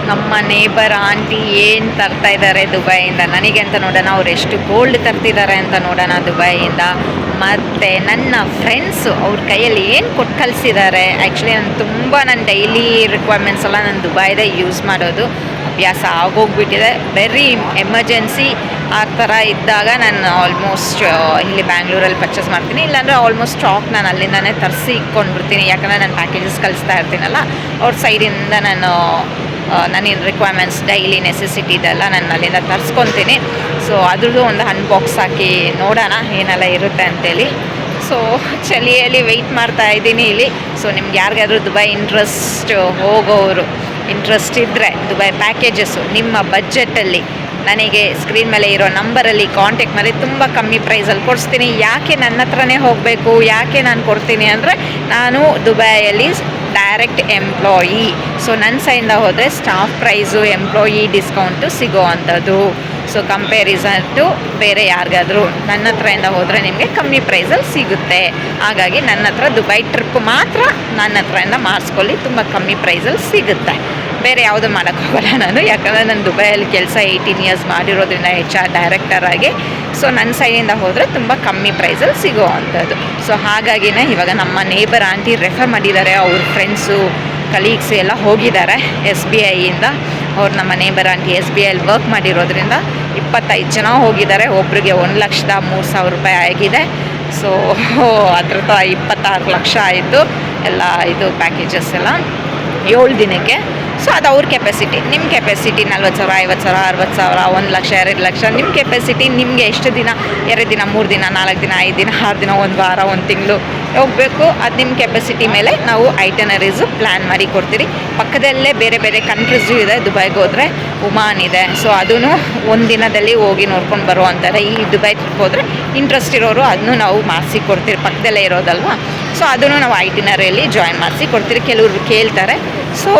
ನಮ್ಮ ನೇಬರ್ ಆಂಟಿ ಏನು ತರ್ತಾ ಇದ್ದಾರೆ ದುಬೈಯಿಂದ ನನಗೆ ಅಂತ ನೋಡೋಣ. ಅವ್ರು ಎಷ್ಟು ಗೋಲ್ಡ್ ತರ್ತಿದ್ದಾರೆ ಅಂತ ನೋಡೋಣ ದುಬೈಯಿಂದ. ಮತ್ತು ನನ್ನ ಫ್ರೆಂಡ್ಸು ಅವ್ರ ಕೈಯಲ್ಲಿ ಏನು ಕೊಟ್ಟು ಕಳಿಸಿದ್ದಾರೆ. ಆ್ಯಕ್ಚುಲಿ ನನ್ನ ಡೈಲಿ ರಿಕ್ವೈರ್ಮೆಂಟ್ಸ್ ಎಲ್ಲ ನಾನು ದುಬೈದೇ ಯೂಸ್ ಮಾಡೋದು ಅಭ್ಯಾಸ ಆಗೋಗ್ಬಿಟ್ಟಿದೆ. ವೆರಿ ಎಮರ್ಜೆನ್ಸಿ ಆ ಥರ ಇದ್ದಾಗ ನಾನು ಆಲ್ಮೋಸ್ಟ್ ಇಲ್ಲಿ ಬ್ಯಾಂಗ್ಳೂರಲ್ಲಿ ಪರ್ಚೇಸ್ ಮಾಡ್ತೀನಿ. ಇಲ್ಲಾಂದರೆ ಆಲ್ಮೋಸ್ಟ್ ಸ್ಟಾಕ್ ನಾನು ಅಲ್ಲಿಂದನೇ ತರಿಸಿ ಇಟ್ಕೊಂಡ್ಬಿಡ್ತೀನಿ. ಯಾಕಂದರೆ ನಾನು ಪ್ಯಾಕೇಜಸ್ ಕಳಿಸ್ತಾ ಇರ್ತೀನಲ್ಲ, ಅವ್ರ ಸೈಡಿಂದ ನನ್ನ ರಿಕ್ವೈರ್ಮೆಂಟ್ಸ್ ಡೈಲಿ ನೆಸೆಸಿಟಿ ಇದೆಲ್ಲ ನಾನು ಅಲ್ಲಿಂದ ತರಿಸ್ಕೊತೀನಿ. ಸೊ ಅದ್ರದ್ದು ಒಂದು ಅನ್ಬಾಕ್ಸ್ ಹಾಕಿ ನೋಡೋಣ ಏನೆಲ್ಲ ಇರುತ್ತೆ ಅಂತೇಳಿ. ಸೊ ಚಳಿಯಲ್ಲಿ ವೆಯ್ಟ್ ಮಾಡ್ತಾ ಇದ್ದೀನಿ ಇಲ್ಲಿ. ಸೊ ನಿಮ್ಗೆ ಯಾರಿಗಾದ್ರೂ ದುಬೈ ಇಂಟ್ರೆಸ್ಟ್ ಹೋಗೋರು ಇಂಟ್ರೆಸ್ಟ್ ಇದ್ದರೆ ದುಬೈ ಪ್ಯಾಕೇಜಸ್ಸು ನಿಮ್ಮ ಬಜೆಟಲ್ಲಿ ನನಗೆ ಸ್ಕ್ರೀನ್ ಮೇಲೆ ಇರೋ ನಂಬರಲ್ಲಿ ಕಾಂಟ್ಯಾಕ್ಟ್ ಮಾಡಿ, ತುಂಬ ಕಮ್ಮಿ ಪ್ರೈಸಲ್ಲಿ ಕೊಡಿಸ್ತೀನಿ. ಯಾಕೆ ನನ್ನ ಹತ್ರನೇ ಹೋಗಬೇಕು, ಯಾಕೆ ನಾನು ಕೊಡ್ತೀನಿ ಅಂದರೆ, ನಾನು ದುಬೈಯಲ್ಲಿ ಡೈರೆಕ್ಟ್ ಎಂಪ್ಲಾಯಿ. ಸೊ ನನ್ನ ಸೈಡಿಂದ ಹೋದರೆ ಸ್ಟಾಫ್ ಪ್ರೈಸು, ಎಂಪ್ಲಾಯಿ ಡಿಸ್ಕೌಂಟು ಸಿಗೋ ಅಂಥದ್ದು. ಸೊ ಕಂಪೇರಿಸನ್ ಟು ಬೇರೆ ಯಾರಿಗಾದರೂ ನನ್ನ ಹತ್ರದಿಂದ ಹೋದರೆ ನಿಮಗೆ ಕಮ್ಮಿ ಪ್ರೈಸಲ್ಲಿ ಸಿಗುತ್ತೆ. ಹಾಗಾಗಿ ನನ್ನ ಹತ್ರ ದುಬೈ ಟ್ರಿಪ್ ಮಾತ್ರ ನನ್ನ ಹತ್ರದಿಂದ ಮಾಡಿಸ್ಕೊಳ್ಳಿ, ತುಂಬ ಕಮ್ಮಿ ಪ್ರೈಸಲ್ಲಿ ಸಿಗುತ್ತೆ. ಬೇರೆ ಯಾವುದೂ ಮಾಡೋಕ್ಕೋಗಲ್ಲ ನಾನು, ಯಾಕಂದರೆ ನಾನು ದುಬೈಯಲ್ಲಿ ಕೆಲಸ 18 ಇಯರ್ಸ್ ಮಾಡಿರೋದ್ರಿಂದ HR ಡೈರೆಕ್ಟರ್ ಆಗಿ. ಸೊ ನನ್ನ ಸೈಡಿಂದ ಹೋದರೆ ತುಂಬ ಕಮ್ಮಿ ಪ್ರೈಸಲ್ಲಿ ಸಿಗೋ ಅಂಥದ್ದು. ಸೊ ಹಾಗಾಗಿನೇ ಇವಾಗ ನಮ್ಮ ನೇಬರ್ ಆಂಟಿ ರೆಫರ್ ಮಾಡಿದ್ದಾರೆ, ಅವ್ರ ಫ್ರೆಂಡ್ಸು ಕಲೀಗ್ಸ್ ಎಲ್ಲ ಹೋಗಿದ್ದಾರೆ SBIಯಿಂದ. ಅವ್ರು ನಮ್ಮ ನೇಬರ್ ಆಂಟಿ SBIಯಲ್ಲಿ ವರ್ಕ್ ಮಾಡಿರೋದ್ರಿಂದ 25 ಜನ ಹೋಗಿದ್ದಾರೆ. ಒಬ್ರಿಗೆ 1,03,000 ರೂಪಾಯಿ ಆಗಿದೆ. ಸೊ ಅದ್ರದ್ದು 26 ಲಕ್ಷ ಆಯಿತು ಎಲ್ಲ ಇದು ಪ್ಯಾಕೇಜಸ್ ಎಲ್ಲ 7 ದಿನಕ್ಕೆ. ಸೊ ಅದು ಅವ್ರ ಕೆಪಾಸಿಟಿ. ನಿಮ್ಮ ಕೆಪಾಸಿಟಿ 40,000, 50,000, 60,000, 1 ಲಕ್ಷ, 2 ಲಕ್ಷ, ನಿಮ್ಮ ಕೆಪಾಸಿಟಿ. ನಿಮಗೆ ಎಷ್ಟು ದಿನ, 2 ದಿನ, 3 ದಿನ, 4 ದಿನ, 5 ದಿನ, 6 ದಿನ, 1 ವಾರ, 1 ತಿಂಗಳು ಹೋಗಬೇಕು, ಅದು ನಿಮ್ಮ ಕೆಪಾಸಿಟಿ ಮೇಲೆ ನಾವು ಐಟನರೀಸು ಪ್ಲ್ಯಾನ್ ಮಾಡಿ ಕೊಡ್ತೀರಿ. ಪಕ್ಕದಲ್ಲೇ ಬೇರೆ ಬೇರೆ ಕಂಟ್ರೀಸು ಇದೆ. ದುಬೈಗೆ ಹೋದರೆ ಒಮಾನ್ ಇದೆ. ಸೊ ಅದೂ 1 ದಿನದಲ್ಲಿ ಹೋಗಿ ನೋಡ್ಕೊಂಡು ಬರೋ ಅಂತಾರೆ. ಈ ದುಬೈ ಟ್ರಿಪ್ ಹೋದರೆ ಇಂಟ್ರೆಸ್ಟ್ ಇರೋರು ಅದನ್ನು ನಾವು ಮಾಡಿಸಿ ಕೊಡ್ತೀರಿ, ಪಕ್ಕದಲ್ಲೇ ಇರೋದಲ್ವ. ಸೊ ಅದನ್ನು ನಾವು ಐಟಿನರಿಯಲ್ಲಿ ಜಾಯಿನ್ ಮಾಡಿಸಿ ಕೊಡ್ತೀರಿ. ಕೆಲವರು ಕೇಳ್ತಾರೆ, ಸೊ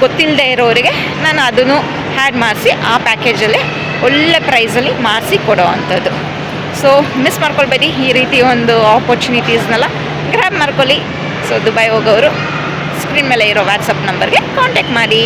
ಗೊತ್ತಿಲ್ಲದೆ ಇರೋರಿಗೆ ನಾನು ಅದನ್ನು ಹ್ಯಾಡ್ ಮಾಡಿಸಿ ಆ ಪ್ಯಾಕೇಜಲ್ಲಿ ಒಳ್ಳೆ ಪ್ರೈಸಲ್ಲಿ ಮಾಡಿಸಿ ಕೊಡೋ ಅಂಥದ್ದು. ಸೊ ಮಿಸ್ ಮಾಡ್ಕೊಳ್ಬೇಡಿ, ಈ ರೀತಿ ಒಂದು ಆಪರ್ಚುನಿಟೀಸ್ನೆಲ್ಲ ಗ್ರ್ಯಾಬ್ ಮಾಡ್ಕೊಳ್ಳಿ. ಸೊ ದುಬೈ ಹೋಗೋರು ಸ್ಕ್ರೀನ್ ಮೇಲೆ ಇರೋ ವಾಟ್ಸಪ್ ನಂಬರ್ಗೆ ಕಾಂಟ್ಯಾಕ್ಟ್ ಮಾಡಿ.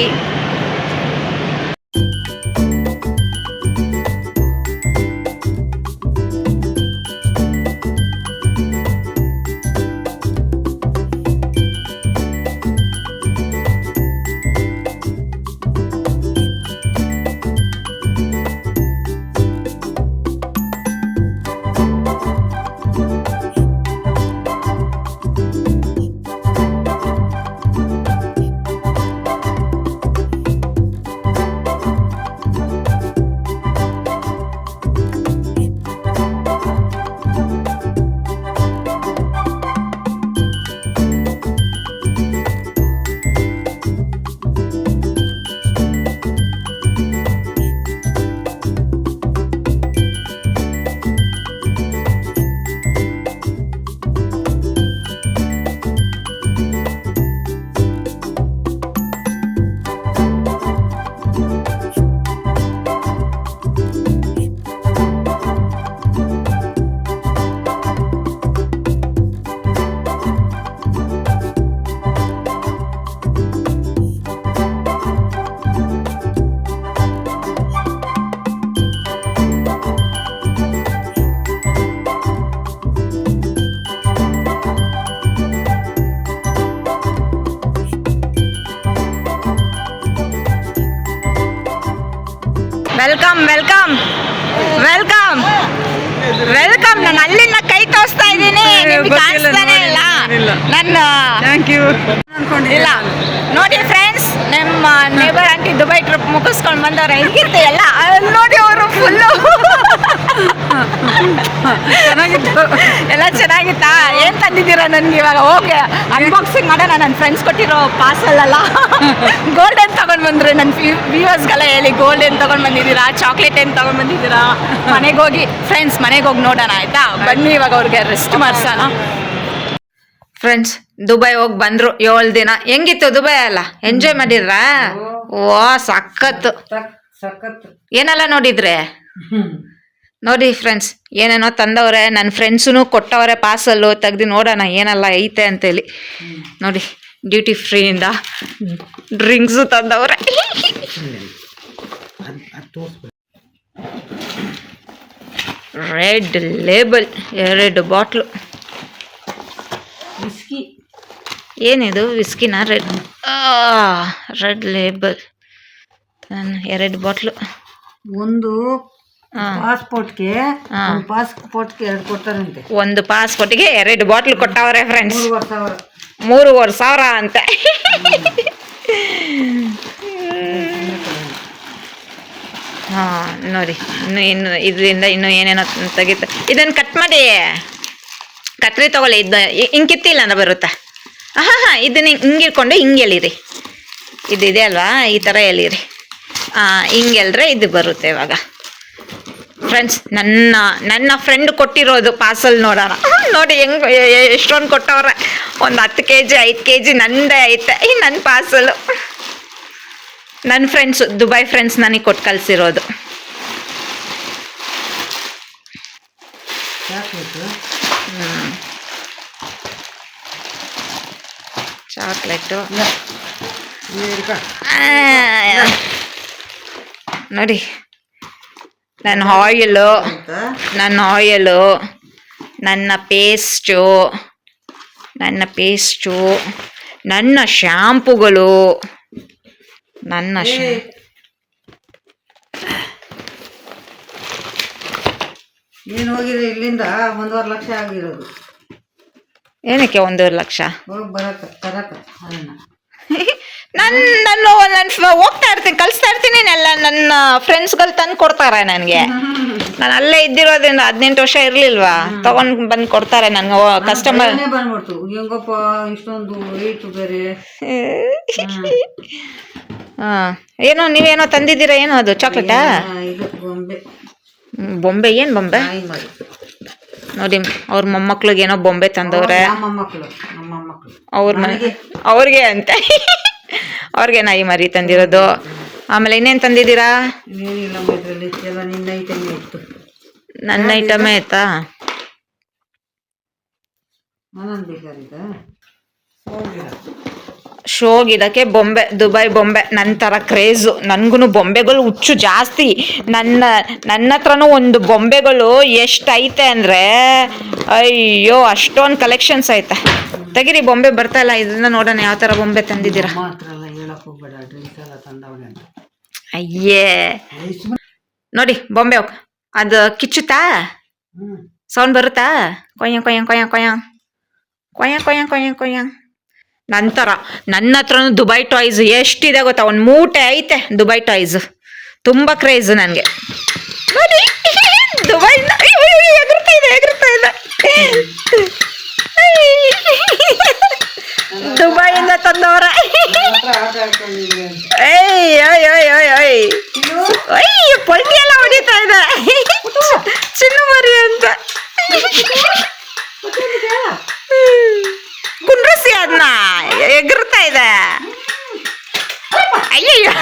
Welcome welcome welcome welcome. ನಾನು ಅಲ್ಲಿಂದ ಕೈ ತೋರಿಸ್ತಾ ಇದ್ದೀನಿ, ನಿಮ್ಗೆ ಕಾಣಿಸ್ತಾನೆ ಇಲ್ಲ. ನನ್ನ ಇಲ್ಲ ನೋಡಿ ಫ್ರೆಂಡ್ಸ್, ನಮ್ಮ ನೇಬರ್ ಆಂಟಿ ದುಬೈ ಟ್ರಿಪ್ ಮುಗಿಸ್ಕೊಂಡು ಬಂದವ್ರೆ. ಹೆಂಗಿತ್ತು ಎಲ್ಲ ನೋಡಿ, ಅವರು ಫುಲ್ಲು ಚೆನ್ನಾಗಿತ್ತು, ಎಲ್ಲ ಚೆನ್ನಾಗಿತ್ತಾ? ಏನು ತಂದಿದ್ದೀರಾ ನನಗೆ? ಇವಾಗ ಹೋಗಿ ಅನ್ಬಾಕ್ಸಿಂಗ್ ಮಾಡೋಣ. ನನ್ನ ಫ್ರೆಂಡ್ಸ್ ಕೊಟ್ಟಿರೋ ಪಾರ್ಸಲ್ ಗೋಲ್ಡನ್ ತೊಗೊಂಡು ಬಂದ್ರೆ ನನ್ನ ವ್ಯೂವರ್ಸ್ಗೆಲ್ಲ ಹೇಳಿ, ಗೋಲ್ಡನ್ ತೊಗೊಂಡು ಬಂದಿದ್ದೀರಾ, ಚಾಕ್ಲೇಟ್ ಏನು ತೊಗೊಂಡು ಬಂದಿದ್ದೀರಾ? ಮನೆಗೆ ಹೋಗಿ ಫ್ರೆಂಡ್ಸ್, ಮನೆಗೆ ಹೋಗಿ ನೋಡೋಣ ಆಯಿತಾ? ಬನ್ನಿ ಇವಾಗ ಅವ್ರಿಗೆ ರೆಸ್ಟ್ ಮಾಡ್ಸೋಣ. ಫ್ರೆಂಡ್ಸ್, ದುಬೈ ಹೋಗಿ ಬಂದರು 7 ದಿನ. ಹೆಂಗಿತ್ತು ದುಬೈ ಎಲ್ಲ? ಎಂಜಾಯ್ ಮಾಡಿದ್ರಾ? ಓ ಸಖತ್ತು ಸಖತ್ತು. ಏನೆಲ್ಲ ನೋಡಿದ್ರೆ? ನೋಡಿ ಫ್ರೆಂಡ್ಸ್, ಏನೇನೋ ತಂದವ್ರೆ. ನನ್ನ ಫ್ರೆಂಡ್ಸೂ ಕೊಟ್ಟವ್ರೆ ಪಾರ್ಸಲ್ಲು, ತೆಗ್ದು ನೋಡೋಣ ಏನೆಲ್ಲ ಐತೆ ಅಂತೇಳಿ. ನೋಡಿ, ಡ್ಯೂಟಿ ಫ್ರೀಯಿಂದ ಡ್ರಿಂಕ್ಸು ತಂದವ್ರೆ. Red label 2 bottle whisky. ಏನಿದು ವಿಸ್ಕಿನ? Red label 2 bottle. ಒಂದು ಪಾಸ್ಪೋರ್ಟ್ಗೆ 2 ಕೊಡ್ತಾರಂತೆ. ಒಂದು ಪಾಸ್ಪೋರ್ಟಿಗೆ 2 ಬಾಟ್ಲು ಕೊಟ್ಟವ್ರೆ ಫ್ರೆಂಡ್ಸ್. 3,500. 3,500 ಅಂತ. ಹಾಂ ನೋಡಿ, ಇನ್ನು ಇದರಿಂದ ಇನ್ನೂ ಏನೇನೋ ತೆಗಿತ. ಇದನ್ನು ಕಟ್ ಮಾಡಿ, ಕತ್ರಿ ತಗೊಳ್ಳಿ. ಇದು ಹಿಂಗೆ ಕಿತ್ತಿಲ್ಲ ಅಂದ್ರೆ ಬರುತ್ತಾ? ಹಾಂ ಇದನ್ನ ಹಿಂಗೆ ಇಟ್ಕೊಂಡು ಹಿಂಗೆ ಎಳೀರಿ, ಇದಿದೆ ಅಲ್ವಾ, ಈ ಥರ ಎಳೀರಿ. ಹಿಂಗೆಲ್ರೆ ಇದು ಬರುತ್ತೆ ಇವಾಗ. ಫ್ರೆಂಡ್ಸ್, ನನ್ನ ಫ್ರೆಂಡ್ ಕೊಟ್ಟಿರೋದು ಪಾರ್ಸಲ್ ನೋಡೋಣ. ನೋಡಿ ಎಷ್ಟೊಂದು ಕೊಟ್ಟವ್ರೆ. ಒಂದು 10 kg 5 kg ನಂದೇ ಐತೆ ನನ್ನ ಪಾರ್ಸಲು. ನನ್ನ ಫ್ರೆಂಡ್ಸು, ದುಬೈ ಫ್ರೆಂಡ್ಸ್ ನನಗೆ ಕೊಟ್ಟು ಕಳಿಸಿರೋದು. ಚಾಕ್ಲೇಟು ನೋಡಿ. ನನ್ನ ಆಯಿಲು, ನನ್ನ ಪೇಸ್ಟು, ನನ್ನ ಶ್ಯಾಂಪುಗಳು, ನೀನು ಹೋಗಿದ್ರೆ ಇಲ್ಲಿಂದ 1.5 ಲಕ್ಷ ಆಗಿರೋದು. ಏನಕ್ಕೆ 1.5 ಲಕ್ಷ? ಹೋಗಿ ಬರಕ್ಕೆ ತರಕ್ಕೆ ಅದನ್ನ ನಾನು ಹೋಗ್ತಾ ಇರ್ತೀನಿ, ಕಳಿಸ್ತಾ ಇರ್ತೀನಿ. ನನ್ನ ಫ್ರೆಂಡ್ಸ್ಗಳು ತಂದು ಕೊಡ್ತಾರೆ ನನಗೆ. ನಾನು ಅಲ್ಲೇ ಇದ್ದಿರೋದ್ರಿಂದ 18 ವರ್ಷ ಇರ್ಲಿಲ್ವಾ, ತಗೊಂಡ್ ಬಂದು ಕೊಡ್ತಾರೆ ನನಗೆ ಕಸ್ಟಮರ್. ಬಂದ್ಬಿಡ್ತು ಹೆಂಗಪ್ಪ ಇಷ್ಟೊಂದು ರೇಟ್ ಬೇರೆ. ಏನೋ ನೀವೇನೋ ತಂದಿದ್ದೀರಾ, ಏನೋ ಅದು ಚಾಕ್ಲೇಟಾ? ಇದು ಬೊಂಬೆ. ಏನು ಬೊಂಬೆ? ನೋಡಿ, ಅವ್ರ ಮೊಮ್ಮಕ್ಳಿಗೆ ಏನೋ ಬೊಂಬೆ ತಂದವ್ರೆ. ನಮ್ಮ ಅವ್ರ ಅವ್ರಿಗೆ ಅಂತ ಅವ್ರಿಗೆ ನಾಯಿ ಮರಿ ತಂದಿರೋದು. ಆಮೇಲೆ ಇನ್ನೇನು ತಂದಿದ್ದೀರಾ? ಏನಿಲ್ಲ, ಇದರಲ್ಲಿ ಎಲ್ಲ ನಿನ್ನ ಐಟಮ್ ಇತ್ತು. ನನ್ನ ಐಟಮೇ ಆಯ್ತಾ? ನಾನು ಬೇಕಾಗಿದೆ ಶೋ ಗಿಡಕ್ಕೆ ಬೊಂಬೆ, ದುಬೈ ಬೊಂಬೆ ನನ್ನ ಥರ ಕ್ರೇಜು. ನನಗೂ ಬೊಂಬೆಗಳು ಹುಚ್ಚು ಜಾಸ್ತಿ. ನನ್ನ ಹತ್ರನೂ ಒಂದು ಬೊಂಬೆಗಳು ಎಷ್ಟೈತೆ ಅಂದರೆ, ಅಯ್ಯೋ ಅಷ್ಟೊಂದು ಕಲೆಕ್ಷನ್ಸ್ ಐತೆ. ತೆಗಿರಿ, ಬೊಂಬೆ ಬರ್ತಾ ಇಲ್ಲ, ಇದನ್ನ ನೋಡೋಣ ಯಾವ ಥರ ಬೊಂಬೆ ತಂದಿದ್ದೀರಾ. ಅಯ್ಯೇ ನೋಡಿ ಬೊಂಬೆ. ಅದು ಕಿಚ್ಚುತ್ತಾ? ಸೌಂಡ್ ಬರುತ್ತಾ? ಕೊಯ್ಯ ಕೊಯ್ಯ ಕೊಯ್ಯ ಕೊಯ್ಯ ಕೊಯ್ಯ ಕೊಯ್ಯ ಕೊಯ್ಯ ಕೊಯ್ಯ. ನನ್ನ ಹತ್ರನೂ ದುಬೈ ಟಾಯ್ಸ್ ಎಷ್ಟಿದೆ ಗೊತ್ತಾ? ಒಂದು ಮೂಟೆ ಐತೆ ದುಬೈ ಟಾಯ್ಸ್. ತುಂಬ ಕ್ರೇಜ್ ನನಗೆ. ನೋಡಿ ದುಬೈ ಎಗರ್ತಾ ಇದೆ. ದುಬೈಯಿಂದ ತಂದವರ. ಪಲ್ಟಿ ಎಲ್ಲ ಹೊಡಿತಾ ಇದೆ. ಚಿನ್ನು ಮರಿ ಅಂತ ಕುಂಡ್ರಸಿ ಅದನ್ನ ಎಗರ್ತಾ ಇದೆ. ಅಯ್ಯಯ್ಯೋ,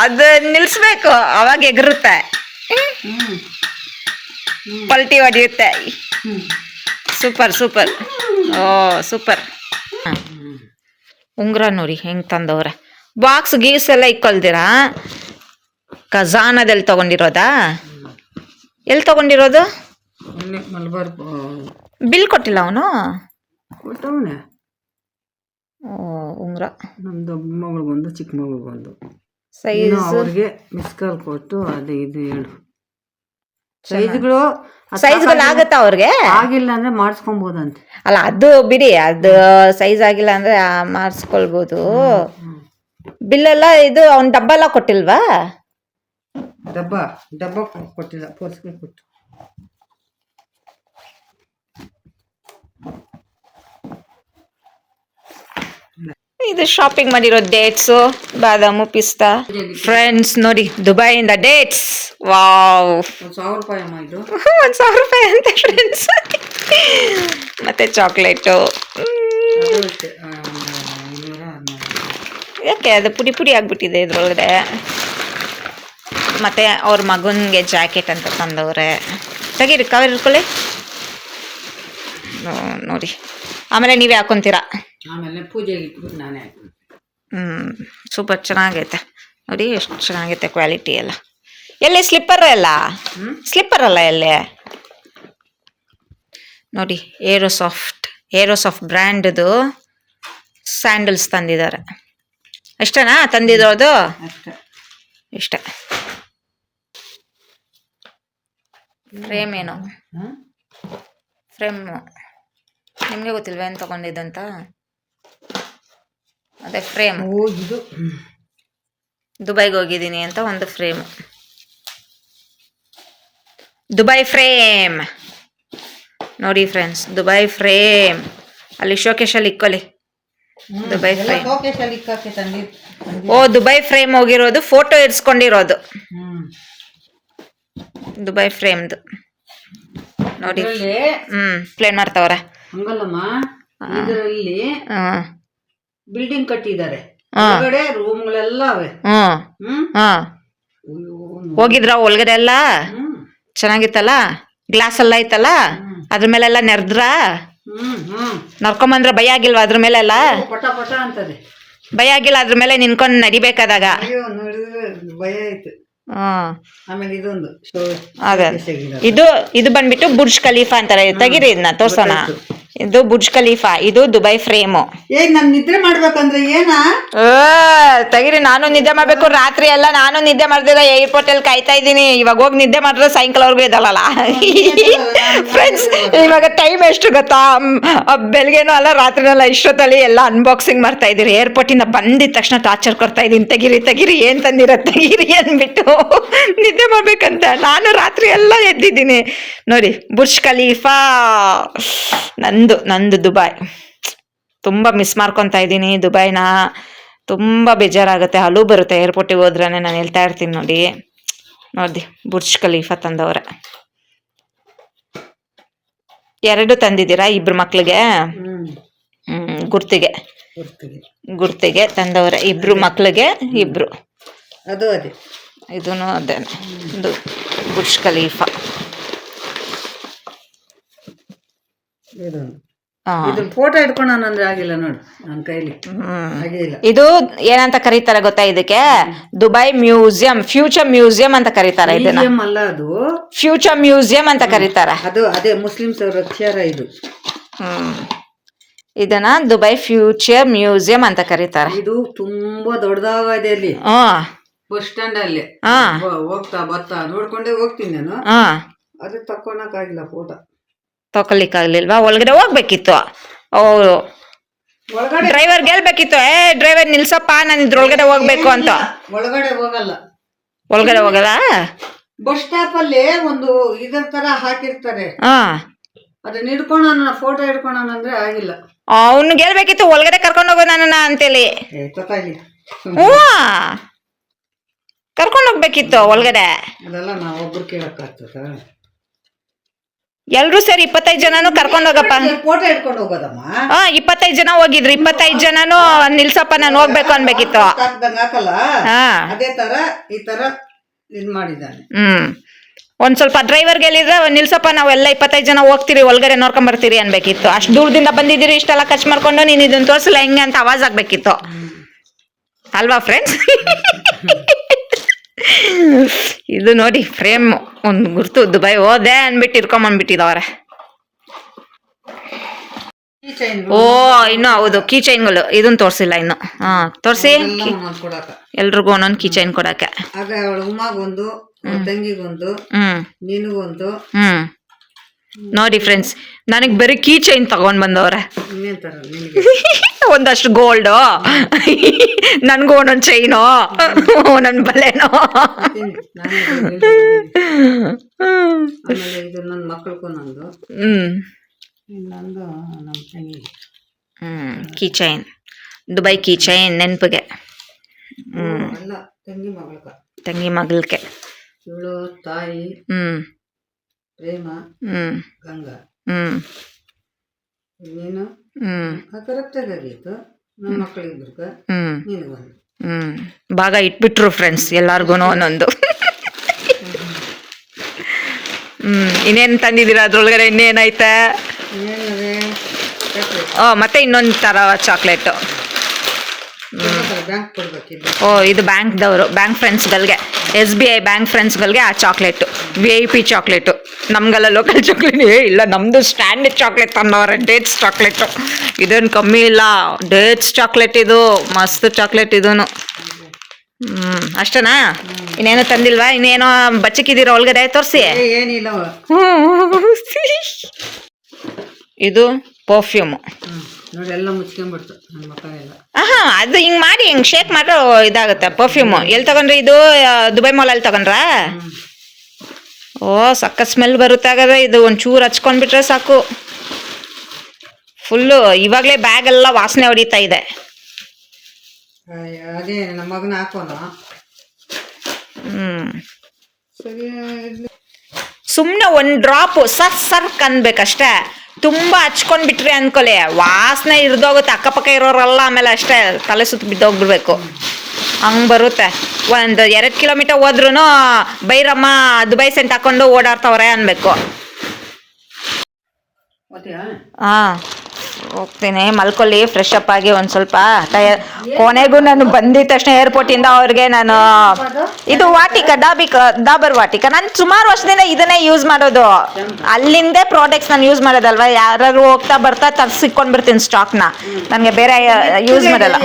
ಅದು ನಿಲ್ಸ್ಬೇಕು, ಅವಾಗ ಎಗರುತ್ತೆ. ಪಲ್ಟಿ ಹೊಡಿಯುತ್ತೆ. ಸೂಪರ್. ಓ ಸೂಪರ್. ಉಂಗುರ ನೋಡಿ ಹೆಂಗೆ ತಂದವ್ರೆ. ಬಾಕ್ಸ್ ಗೀಸ್ ಎಲ್ಲ ಇಕ್ಕೊಳ್ತೀರಾ? ಖಜಾನದಲ್ಲಿ ತಗೊಂಡಿರೋದಾ? ಎಲ್ಲಿ ತಗೊಂಡಿರೋದು? ಮಲ್ಬಾರ್. ಬಿಲ್ ಕೊಟ್ಟಿಲ್ಲ ಅವನು? ಕೊಟ್ಟವನೆ. ಉಂಗುರ ನಮ್ಮ ದೊಡ್ಡ ಮಗಳಿಗೊಂದು ಚಿಕ್ಕ ಮಗಳಿಗೊಂದು ಸೈಜ್. ಅವ್ರಿಗೆ ಮಿಸ್ ಕಾಲ್ ಕೊಟ್ಟು ಅದು ಇದು ಹೇಳು ಸೈಜ್ಗಳು ಆಗತ್ತಾ ಅವ್ರಿಗೆ? ಆಗಿಲ್ಲ ಅಂದ್ರೆ ಮಾಡಿಸ್ಕೊಬೋದಂತೆ. ಅಲ್ಲ ಅದು ಬಿಡಿ, ಅದು ಸೈಜ್ ಆಗಿಲ್ಲ ಅಂದ್ರೆ ಮಾಡಿಸ್ಕೊಳ್ಬೋದು. ಬಿಲ್ಲೆಲ್ಲ ಇದು ಅವ್ನ ಡಬ್ಬ ಎಲ್ಲ ಕೊಟ್ಟಿಲ್ವಾ? ಡಬ್ಬ ಕೊಟ್ಟಿಲ್ಲ, ಪೋರ್ಸ್ಗೆ ಕೊಟ್ಟು. ಇದು ಶಾಪಿಂಗ್ ಮಾಡಿರೋ ಡೇಟ್ಸು, ಬಾದಾಮು, ಪಿಸ್ತಾ. ಫ್ರೆಂಡ್ಸ್ ನೋಡಿ, ದುಬೈಯಿಂದ ಡೇಟ್ಸ್. ವಾವ್, 1,000 ರೂಪಾಯಿ ಅಮ್ಮ ಇದು. 1,000 ರೂಪಾಯಿ ಅಂತೆ ಫ್ರೆಂಡ್ಸ್. ಮತ್ತೆ ಚಾಕ್ಲೇಟು. ಯಾಕೆ ಅದು ಪುಡಿ ಆಗ್ಬಿಟ್ಟಿದೆ ಇದ್ರೊಳಗಡೆ. ಮತ್ತೆ ಅವ್ರ ಮಗನಿಗೆ ಜಾಕೆಟ್ ಅಂತ ತಂದವ್ರೆ. ತೆಗೀರಿ, ಕವರ್ ಇಟ್ಕೊಳ್ಳಿ. ನೋಡಿ, ಆಮೇಲೆ ನೀವೇ ಹಾಕೊಂತೀರಾ. ಆಮೇಲೆ ಪೂಜೆಗೆ ಇಟ್ಬಿಟ್ಟು ನಾನೇ ಹಾಕ್ತೀನಿ. ಸೂಪರ್ ಚೆನ್ನಾಗೈತೆ ನೋಡಿ, ಎಷ್ಟು ಚೆನ್ನಾಗೈತೆ ಕ್ವಾಲಿಟಿ ಎಲ್ಲ. ಎಲ್ಲಿ ಸ್ಲಿಪ್ಪರ್ ಅಲ್ಲ ಎಲ್ಲಿ ನೋಡಿ. ಏರೋಸಾಫ್ಟ್ ಬ್ರ್ಯಾಂಡ್ದು ಸ್ಯಾಂಡಲ್ಸ್ ತಂದಿದ್ದಾರೆ. ಎಷ್ಟನಾ ತಂದಿರೋದು? ಇಷ್ಟೇ. ಫ್ರೇಮ್ ಏನು? ಫ್ರೇಮು ನಿಮಗೆ ಗೊತ್ತಿಲ್ವ ಏನು ತಗೊಂಡಿದ್ದಂತ? ಅದೇ ಫ್ರೇಮ್. ಇದು ದುಬೈಗೆ ಹೋಗಿದ್ದೀನಿ ಅಂತ ಒಂದು ಫ್ರೇಮ್. ದುಬೈ ಫ್ರೇಮ್ ನೋಡಿ ಫ್ರೆಂಡ್ಸ್, ದುಬೈ ಫ್ರೇಮ್ ಅಲ್ಲಿ ಶೋಕೇಶಲ್ಲಿ ಇಕ್ಕೊಳ್ಳಿ. Dubai frame. ಶೋಕೇಶಲ್ಲಿ ಇಕ್ಕಕ್ಕೆ ಓ ದುಬೈ ಫ್ರೇಮ್ ಹೋಗಿರೋದು, ಫೋಟೋ ಇಡ್ಸ್ಕೊಂಡಿರೋದು ದುಬೈ ಫ್ರೇಮ್ದು ನೋಡಿ. ಪ್ಲೇನ್ ಮಾಡ್ತಾವ್ರ ಹಂಗಲ್ಲಮ್ಮ, ಇದರಲ್ಲಿ ಬಿಲ್ಡಿಂಗ್ ಕಟ್ಟಿದ್ದಾರೆ, ಹೊರಗಡೆ ರೂಮ್ಗಳೆಲ್ಲ ಅವೆ. ಹೋಗಿದ್ರ ಒಳಗಡೆ ಎಲ್ಲ ಚೆನ್ನಾಗಿತ್ತಲ್ಲ, ಗ್ಲಾಸ್ ಎಲ್ಲ ಐತಲ್ಲ, ಅದ್ರ ಮೇಲೆಲ್ಲ ನೆರ್ದ್ರ ನರ್ಕೊಂಬಂದ್ರ ಭಯ ಆಗಿಲ್ವಾ? ಅದ್ರ ಮೇಲೆಲ್ಲ ಪಟ ಪಟ ಅಂತದೆ, ಭಯ ಆಗಿಲ್ಲ? ಅದ್ರ ಮೇಲೆ ನಿನ್ಕೊಂಡ್ ನಡಿಬೇಕಾದಾಗ ಭಯ ಆಯ್ತು. ಆಮೇಲೆ ಇದೊಂದು ಅದೇ ಇದು ಬಂದ್ಬಿಟ್ಟು ಬುರ್ಜ್ ಖಲೀಫಾ ಅಂತಾರೆ. ತೆಗಿರಿ ಇದನ್ನ ತೋರ್ಸೋಣ. ಇದು ಬುರ್ಜ್ ಖಲೀಫಾ, ಇದು ದುಬೈ ಫ್ರೇಮು. ನಾನ್ ನಿದ್ರೆ ಮಾಡ್ಬೇಕಂದ್ರೆ ಏನ ತೆಗಿರಿ. ನಾನು ನಿದ್ದೆ ಮಾಡ್ಬೇಕು ರಾತ್ರಿ ಎಲ್ಲ. ನಾನು ನಿದ್ದೆ ಮಾಡ್ದಿರ ಏರ್ಪೋರ್ಟ್ ಅಲ್ಲಿ ಕಾಯ್ತಾ ಇದ್ದೀನಿ. ಇವಾಗ ಹೋಗಿ ನಿದ್ದೆ ಮಾಡಿದ್ರೆ ಸಾಯಂಕಾಲವರೆಗೂ ಇದಲ್ಲಲ್ಲ ಫ್ರೆಂಡ್ಸ್. ಇವಾಗ ಟೈಮ್ ಎಷ್ಟು ಗೊತ್ತಾ? ಬೆಳಗ್ಗೆನೂ ಅಲ್ಲ ರಾತ್ರಿನಲ್ಲ, ಇಷ್ಟೊತ್ತಲ್ಲಿ ಎಲ್ಲ ಅನ್ಬಾಕ್ಸಿಂಗ್ ಮಾಡ್ತಾ ಇದ್ದೀರಿ. ಏರ್ಪೋರ್ಟ್ ಇಂದ ಬಂದಿದ ತಕ್ಷಣ ಟಾರ್ಚರ್ ಕೊಡ್ತಾ ಇದ್ದೀನಿ, ತೆಗಿರಿ ತೆಗಿರಿ, ಏನ್ ತಂದಿರ ತೆಗಿರಿ ಅಂದ್ಬಿಟ್ಟು ನಿದ್ದೆ ಮಾಡ್ಬೇಕಂತ. ನಾನು ರಾತ್ರಿ ಎಲ್ಲ ಎದ್ದಿದ್ದೀನಿ ನೋಡಿ. ಬುರ್ಜ್ ಖಲೀಫಾ ನಂದು ದುಬೈ. ತುಂಬ ಮಿಸ್ ಮಾಡ್ಕೊತಾ ಇದ್ದೀನಿ ದುಬೈನ. ತುಂಬ ಬೇಜಾರಾಗುತ್ತೆ, ಹಲವು ಬರುತ್ತೆ ಏರ್ಪೋರ್ಟಿಗೆ ಹೋದ್ರೆ. ನಾನು ಹೇಳ್ತಾ ಇರ್ತೀನಿ ನೋಡಿ ಬುರ್ಜ್ ಖಲೀಫಾ ತಂದವ್ರೆ. 2 ತಂದಿದ್ದೀರಾ? 2 ಮಕ್ಳಿಗೆ ಗುರ್ತಿಗೆ ತಂದವ್ರೆ. 2 ಮಕ್ಳಿಗೆ 2. ಅದು ಅದೇ, ಇದೂ ಅದೇ. ಇದು ಬುರ್ಜ್ ಖಲೀಫಾ. ಫೋಟೋ ಇಟ್ಕೊಂಡ್ರೆ ಆಗಿಲ್ಲ ನೋಡು ನನ್ನ ಕೈಲಿ, ಆಗಿಲ್ಲ. ಇದು ಏನಂತ ಕರೀತಾರೆ ಗೊತ್ತಾ? ಇದಕ್ಕೆ ದುಬೈ ಮ್ಯೂಸಿಯಂ, ಫ್ಯೂಚರ್ ಮ್ಯೂಸಿಯಂ ಅಂತ ಕರೀತಾರೆ. ಇದನ್ನ ಅಲ್ಲ, ಅದು ಫ್ಯೂಚರ್ ಮ್ಯೂಸಿಯಂ ಅಂತ ಕರೀತಾರೆ. ಅದು ಅದೇ ಮುಸ್ಲಿಮ್ಸ್ ಅವರ ಅಕ್ಷರ ಇದು. ಇದನ್ನ ದುಬೈ ಫ್ಯೂಚರ್ ಮ್ಯೂಸಿಯಂ ಅಂತ ಕರೀತಾರೆ. ಇದು ತುಂಬಾ ದೊಡ್ಡದಾಗಿದೆ. ಅಲ್ಲಿ ಬಸ್ ಸ್ಟ್ಯಾಂಡ್ ಅಲ್ಲಿ ಹೋಗ್ತಾ ಬರ್ತಾ ನೋಡ್ಕೊಂಡೇ ಹೋಗ್ತೀನಿ ನಾನು. ಅದು ತಕ್ಕೊಳಕ್ಕಾಗಿಲ್ಲ, ಫೋಟೋ ತಗೊಳ್ಳಿಕ್ಕಾಗ್ಲಿಲ್ವಾ? ಒಳಗಡೆ ಹೋಗ್ಬೇಕಿತ್ತು. ಅವರು ಡ್ರೈವರ್ಗೆ ಹೇಳ್ಬೇಕಿತ್ತು, ಡ್ರೈವರ್ ನಿಲ್ಸಪ್ಪ, ನಾನು ಇದ್ರೊಳಗಡೆ ಹೋಗ್ಬೇಕು ಅಂತ. ಒಳಗಡೆ ಹೋಗಲ್ಲ. ಒಳಗಡೆ ಹೋಗಲ್ಲ? ಬಸ್ ಸ್ಟಾಪ್ ಅಲ್ಲಿ ಒಂದು ಇದರ ತರ ಹಾಕಿರ್ತಾರೆ, ಅದನ್ನ ಹಿಡ್ಕೊಳೋಣ, ಫೋಟೋ ಹಿಡ್ಕೊಳೋಣ ಅಂದ್ರೆ ಆಗಿಲ್ಲ. ಅವ್ನಿಗೆ ಹೇಳ್ಬೇಕಿತ್ತು ಒಳಗಡೆ ಕರ್ಕೊಂಡು ಹೋಗೋ ನನ್ನ ಅಂತೇಳಿ. ಕರ್ಕೊಂಡು ಹೋಗ್ಬೇಕಿತ್ತು ಒಳಗಡೆ. ಅದೆಲ್ಲ ನಾವು ಒಬ್ರು ಕೇಳಕ್ಕಾಗ್ತದ? ಎಲ್ರು ಸೇರಿ 25 ಜನನು ಕರ್ಕೊಂಡು ಹೋಗಪ್ಪ. ಫೋಟೋ ಹಿಡ್ಕೊಂಡು ಹೋಗೋದಮ್ಮ. 25 ಜನ ಹೋಗಿದ್ರು. 25 ಜನನು ನಿಲ್ಸಪ್ಪ, ನಾನು ಹೋಗ್ಬೇಕು ಅನ್ಬೇಕಿತ್ತು. ಹಾಕಲ್ಲ, ಅದೇ ತರ ಈ ತರ ಇದ್ ಮಾಡಿದ್ದಾನೆ. ಒಂದ್ ಸ್ವಲ್ಪ ಡ್ರೈವರ್ಗೆ ಹೇಳಿದ್ರೆ, ನಿಲ್ಸಪ್ಪ, ನಾವೆಲ್ಲ 25 ಜನ ಹೋಗ್ತೀರಿ, ಒಳಗಡೆ ನೋಡ್ಕೊಂಡ್ ಬರ್ತೀರಿ ಅನ್ಬೇಕಿತ್ತು. ಅಷ್ಟು ದೂರದಿಂದ ಬಂದಿದ್ದೀರಿ, ಇಷ್ಟೆಲ್ಲ ಖರ್ಚು ಮಾಡ್ಕೊಂಡು, ನೀನ್ ಇದನ್ನ ತೋರ್ಸಲ್ಲ ಹೆಂಗೆ ಅಂತ ಆವಾಜ್ ಆಗ್ಬೇಕಿತ್ತು ಅಲ್ವಾ ಫ್ರೆಂಡ್ಸ್? ಇದು ನೋಡಿ ಫ್ರೇಮ್, ಒಂದು ಗುರ್ತು. ದುಬೈ ಹೋದೆ ಅನ್ಬಿಟ್ಟು ಇಟ್ಕೊಂಬಂದ್ಬಿಟ್ಟಿದವ್ರೆ. ಓ ಇನ್ನು ಹೌದು, ಕೀ ಚೈನ್ಗಳು. ಇದನ್ನ ತೋರ್ಸಿಲ್ಲ ಇನ್ನು. ತೋರ್ಸಿ, ಎಲ್ರಿಗೂ ಒಂದೊಂದು ಕೀ ಚೈನ್ ಕೊಡಕ್ಕೆ. ಉಮ್ಮಾಗೊಂದು, ತಂಗಿಗೊಂದು, ನಿನಗೊಂದು. ನೋಡಿ ಫ್ರೆಂಡ್ಸ್, ನನಗೆ ಬರೀ ಕೀ ಚೈನ್ ತಗೊಂಡ್ ಬಂದವ್ರೆ. ಒಂದಷ್ಟು ಗೋಲ್ಡು, ನನ್ಗೂ ಒಂದೊಂದು ಚೈನು, ಒಂದೊಂದು ಬಳೆನೋ. ನನ್ನ ಮಕ್ಕಳಿಗೂ ನಂದು, ನಂದು ನಮ್ಮ ತಂಗಿ. Key chain, Dubai key chain ನೆನಪಿಗೆ. ಅಲ್ಲ, ತಂಗಿ ಮಗಲ್ಗೆ. ಇವಳು ತಾಯಿ ಪ್ರೇಮ, ಗಂಗಾ. ನೀನು ಕರೆಕ್ಟ್ ಆಗಿತ್ತು. ನಮ್ಮ ಮಕ್ಕಳಿಗೆ ನೀನು ಭಾಗ ಇಟ್ಬಿಟ್ರು ಫ್ರೆಂಡ್ಸ್, ಎಲ್ಲಾರ್ಗು ಒಂದೊಂದು. ಇನ್ನೇನು ತಂದಿದ್ದೀರಾ ಅದ್ರೊಳಗಡೆ? ಇನ್ನೇನೈತೆ? ಮತ್ತೆ ಇನ್ನೊಂದು ಥರ ಚಾಕ್ಲೇಟು. ಇದು ಬ್ಯಾಂಕ್ದವರು, ಬ್ಯಾಂಕ್ ಫ್ರೆಂಡ್ಸ್ಗಳಿಗೆ, SBI ಬ್ಯಾಂಕ್ ಫ್ರೆಂಡ್ಸ್ಗಳಿಗೆ ಆ ಚಾಕ್ಲೇಟು, VIP ಚಾಕ್ಲೇಟು. ನಮ್ಗೆಲ್ಲ ಲೋಕಲ್ ಚಾಕ್ಲೇಟ್ ಇಲ್ಲ, ನಮ್ಮದು ಸ್ಟ್ಯಾಂಡರ್ಡ್ ಚಾಕ್ಲೇಟ್ ತಂದವ್ರೆ, ಡೇಟ್ಸ್ ಚಾಕ್ಲೇಟು. ಇದೇನು ಕಮ್ಮಿ ಇಲ್ಲ, ಡೇಟ್ಸ್ ಚಾಕ್ಲೇಟ್ ಇದು, ಮಸ್ತ್ ಚಾಕ್ಲೇಟ್ ಇದೂ. ಅಷ್ಟೇನಾ? ಇನ್ನೇನೋ ತಂದಿಲ್ವಾ? ಇನ್ನೇನೋ ಬಚ್ಚಕಿದ್ದೀರ ಒಳಗಡೆ? ತೋರಿಸಿ. ಏನಿಲ್ಲ. ಇದು ಪರ್ಫ್ಯೂಮು ನೋಡಿ, ಎಲ್ಲ ಮುಚ್ಕೊಂಡ್ಬಿಡ್ತು ನನ್ನ ಮಕ್ಕಳೆಲ್ಲ. ಅದು ಹಿಂಗೆ ಮಾಡಿ ಹಿಂಗೆ ಶೇಕ್ ಮಾಡ್ರೆ ಇದಾಗುತ್ತೆ ಪರ್ಫ್ಯೂಮು. ಎಲ್ಲಿ ತಗೊಂಡ್ರಿ ಇದು? ದುಬೈ ಮಾಲಲ್ಲಿ ತಗೊಂಡ್ರಾ? ಓ ಸಕ್ಕ ಸ್ಮೆಲ್ ಬರುತ್ತೆ. ಹಾಗಾದ್ರೆ ಇದು ಒಂಚೂರು ಹಚ್ಕೊಂಡ್ಬಿಟ್ರೆ ಸಾಕು, ಫುಲ್ಲು ಇವಾಗಲೇ ಬ್ಯಾಗ್ ಎಲ್ಲ ವಾಸನೆ ಹೊಡಿತಾ ಇದೆ. ಅದೇ ನಮ್ಮ ಮಗನ ಹಾಕೋಣ. ಸುಮ್ಮನೆ ಒಂದು ಡ್ರಾಪು ಸರ್ಕ್ ಅನ್ಬೇಕಷ್ಟೇ. ತುಂಬ ಹಚ್ಕೊಂಡ್ಬಿಟ್ರಿ ಅನ್ಕೊಳ್ಳಿ, ವಾಸನೆ ಇರ್ದೋಗುತ್ತೆ. ಅಕ್ಕಪಕ್ಕ ಇರೋರೆಲ್ಲ ಆಮೇಲೆ ಅಷ್ಟೇ ತಲೆ ಸುತ್ತ ಬಿದ್ದೋಗ್ಬಿಡ್ಬೇಕು, ಹಂಗೆ ಬರುತ್ತೆ. 1-2 ಕಿಲೋಮೀಟರ್ ಹೋದ್ರೂ ಬೈರಮ್ಮ ದುಬೈ ಸೆಂಟ್ ಹಾಕೊಂಡು ಓಡಾಡ್ತವ್ರೆ ಅನ್ಬೇಕು. ಹಾಂ, ಹೋಗ್ತೀನಿ, ಮಲ್ಕೊಳ್ಳಿ, ಫ್ರೆಶ್ ಅಪ್ ಆಗಿ ಒಂದು ಸ್ವಲ್ಪ ಕೊನೆಗೂ ನಾನು ಬಂದಿದ ತಕ್ಷಣ ಏರ್ಪೋರ್ಟಿಂದ ಅವ್ರಿಗೆ ನಾನು ಇದು ವಾಟಿಕ ಡಾಬರ್ ವಾಟಿಕ ನಾನು ಸುಮಾರು ವರ್ಷದಿಂದ ಇದನ್ನೇ ಯೂಸ್ ಮಾಡೋದು. ಅಲ್ಲಿಂದೇ ಪ್ರಾಡಕ್ಟ್ಸ್ ನಾನು ಯೂಸ್ ಮಾಡೋದಲ್ವ, ಯಾರು ಹೋಗ್ತಾ ಬರ್ತಾ ತರ್ಸಿಕ್ಕೊಂಡು ಬರ್ತೀನಿ ಸ್ಟಾಕ್ನ. ನನಗೆ ಬೇರೆ ಯೂಸ್ ಮಾಡಲ್ಲ,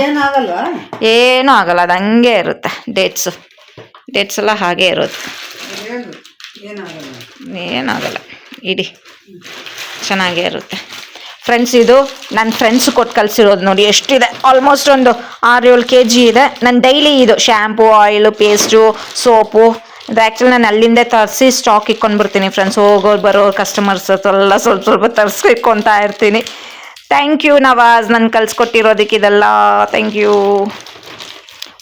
ಏನೂ ಆಗಲ್ಲ, ಅದು ಹಂಗೆ ಇರುತ್ತೆ. ಡೇಟ್ಸ್ ಎಲ್ಲ ಹಾಗೆ ಇರುತ್ತೆ, ಏನಾಗಲ್ಲ, ಇಡಿ ಚೆನ್ನಾಗೇ ಇರುತ್ತೆ ಫ್ರೆಂಡ್ಸ್. ಇದು ನನ್ನ ಫ್ರೆಂಡ್ಸ್ ಕೊಟ್ಟು ಕಳಿಸಿರೋದು ನೋಡಿ, ಎಷ್ಟಿದೆ, ಆಲ್ಮೋಸ್ಟ್ ಒಂದು 6-7 kg ಇದೆ. ನಾನು ಡೈಲಿ ಇದು ಶ್ಯಾಂಪು, ಆಯಿಲು, ಪೇಸ್ಟು, ಸೋಪು, ಇದು ಆ್ಯಕ್ಚುಲಿ ನಾನು ಅಲ್ಲಿಂದೇ ತರಿಸಿ ಸ್ಟಾಕ್ ಇಕ್ಕೊಂಡು ಬರ್ತೀನಿ ಫ್ರೆಂಡ್ಸ್. ಹೋಗೋರು ಬರೋರು ಕಸ್ಟಮರ್ಸ್ ಎಲ್ಲ ಸ್ವಲ್ಪ ತರಿಸಿ ಇಕ್ಕೊತಾ ಇರ್ತೀನಿ. ಥ್ಯಾಂಕ್ ಯು ನವಾಜ್, ನಾನು ಕಳ್ಸಿಕೊಟ್ಟಿರೋದಕ್ಕೆ ಇದೆಲ್ಲ ಥ್ಯಾಂಕ್ ಯು.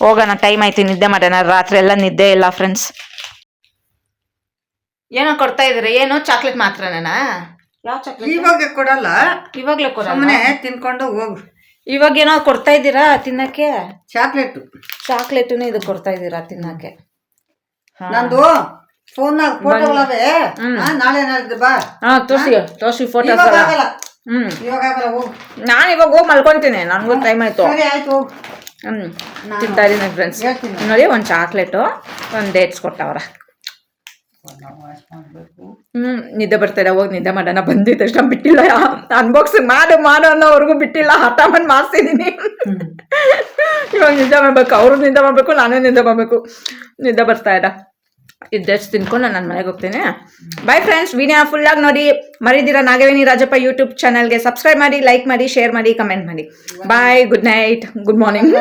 ಹೋಗೋಣ, ಟೈಮ್ ಆಯ್ತು, ನಿದ್ದೆ ಮಾಡೋಣ. ರಾತ್ರಿ ಎಲ್ಲ ನಿದ್ದೆ ಇಲ್ಲ ಫ್ರೆಂಡ್ಸ್. ಏನೋ ಕೊಡ್ತಾ ಇದ್ದೀರಾ? ಏನು ಚಾಕ್ಲೇಟ್ ಮಾತ್ರನಾ? ಯಾವ ಚಾಕ್ಲೇಟ್? ಇವಾಗ ಕೊಡಲ್ಲ, ಇವಾಗಲೇ ಕೊಡ, ಸುಮ್ಮನೆ ತಿನ್ಕೊಂಡು ಹೋಗು. ಇವಾಗ ಏನೋ ಕೊಡ್ತಾ ಇದ್ದೀರಾ ತಿನ್ನಕ್ಕೆ? ಚಾಕ್ಲೇಟು ಇದು ಕೊಡ್ತಾ ಇದ್ದೀರಾ ತಿನ್ನಕ್ಕೆ? ನಂದು ಫೋನ್ನಾಗ ಫೋಟೋಗಳವೆ, ನಾಳೆ ನಾಳಿದ್ದು ಬಾ. ತೋರಿಸಿ ಫೋಟೋ. ಇವಾಗ ಆಗಲ್ಲ ಹೋಗು. ನಾನು ಇವಾಗ ಹೋಗಿ ಮಲ್ಕೊಂತೀನಿ, ನನಗೂ ಟೈಮ್ ಆಯ್ತು. ಆಯ್ತು ಹೋಗು. ತಿಂತಾ ಇದೀನಿ ಫ್ರೆಂಡ್ಸ್. ನೋಡಿ, ಒಂದು ಚಾಕ್ಲೇಟು, ಒಂದು ಡೇಟ್ಸ್ ಕೊಟ್ಟವ್ರ. ನಿದ್ದೆ ಬರ್ತಾರೆ, ಹೋಗಿ ನಿದ್ದೆ ಮಾಡೋಣ. ಬಂದಿದ್ದ ತಕ್ಷಣ ಬಿಟ್ಟಿಲ್ಲ, ಅನ್ಬಾಕ್ಸಿಂಗ್ ಮಾಡು ಅನ್ನೋವರೆಗೂ ಬಿಟ್ಟಿಲ್ಲ, ಹಠ ಮಾಡಿ ಮಾಡಿಸಿದ್ದೀನಿ. ಇವಾಗ ನಿದ್ದೆ ಮಾಡ್ಬೇಕು, ಅವರು ನಿದ್ದೆ ಮಾಡಬೇಕು, ನಾನೇ ನಿದ್ದೆ ಮಾಡಬೇಕು. ನಿದ್ದೆ ಬರ್ತಾ ಇಲ್ಲ. ಇದು ಡೇಟ್ಸ್ ತಿನ್ಕೊಂಡು ನಾನು ಮನೆಗೆ ಹೋಗ್ತೇನೆ. ಬೈ ಫ್ರೆಂಡ್ಸ್, ವಿಡಿಯೋ ಫುಲ್ಲಾಗಿ ನೋಡಿ. ಮರಿದಿರ ನಾಗವೇಣಿ ರಾಜಪ್ಪ ಯೂಟ್ಯೂಬ್ ಚಾನಲ್ಗೆ ಸಬ್ಸ್ಕ್ರೈಬ್ ಮಾಡಿ, ಲೈಕ್ ಮಾಡಿ, ಶೇರ್ ಮಾಡಿ, ಕಮೆಂಟ್ ಮಾಡಿ. ಬಾಯ್, ಗುಡ್ ನೈಟ್, ಗುಡ್ ಮಾರ್ನಿಂಗ್.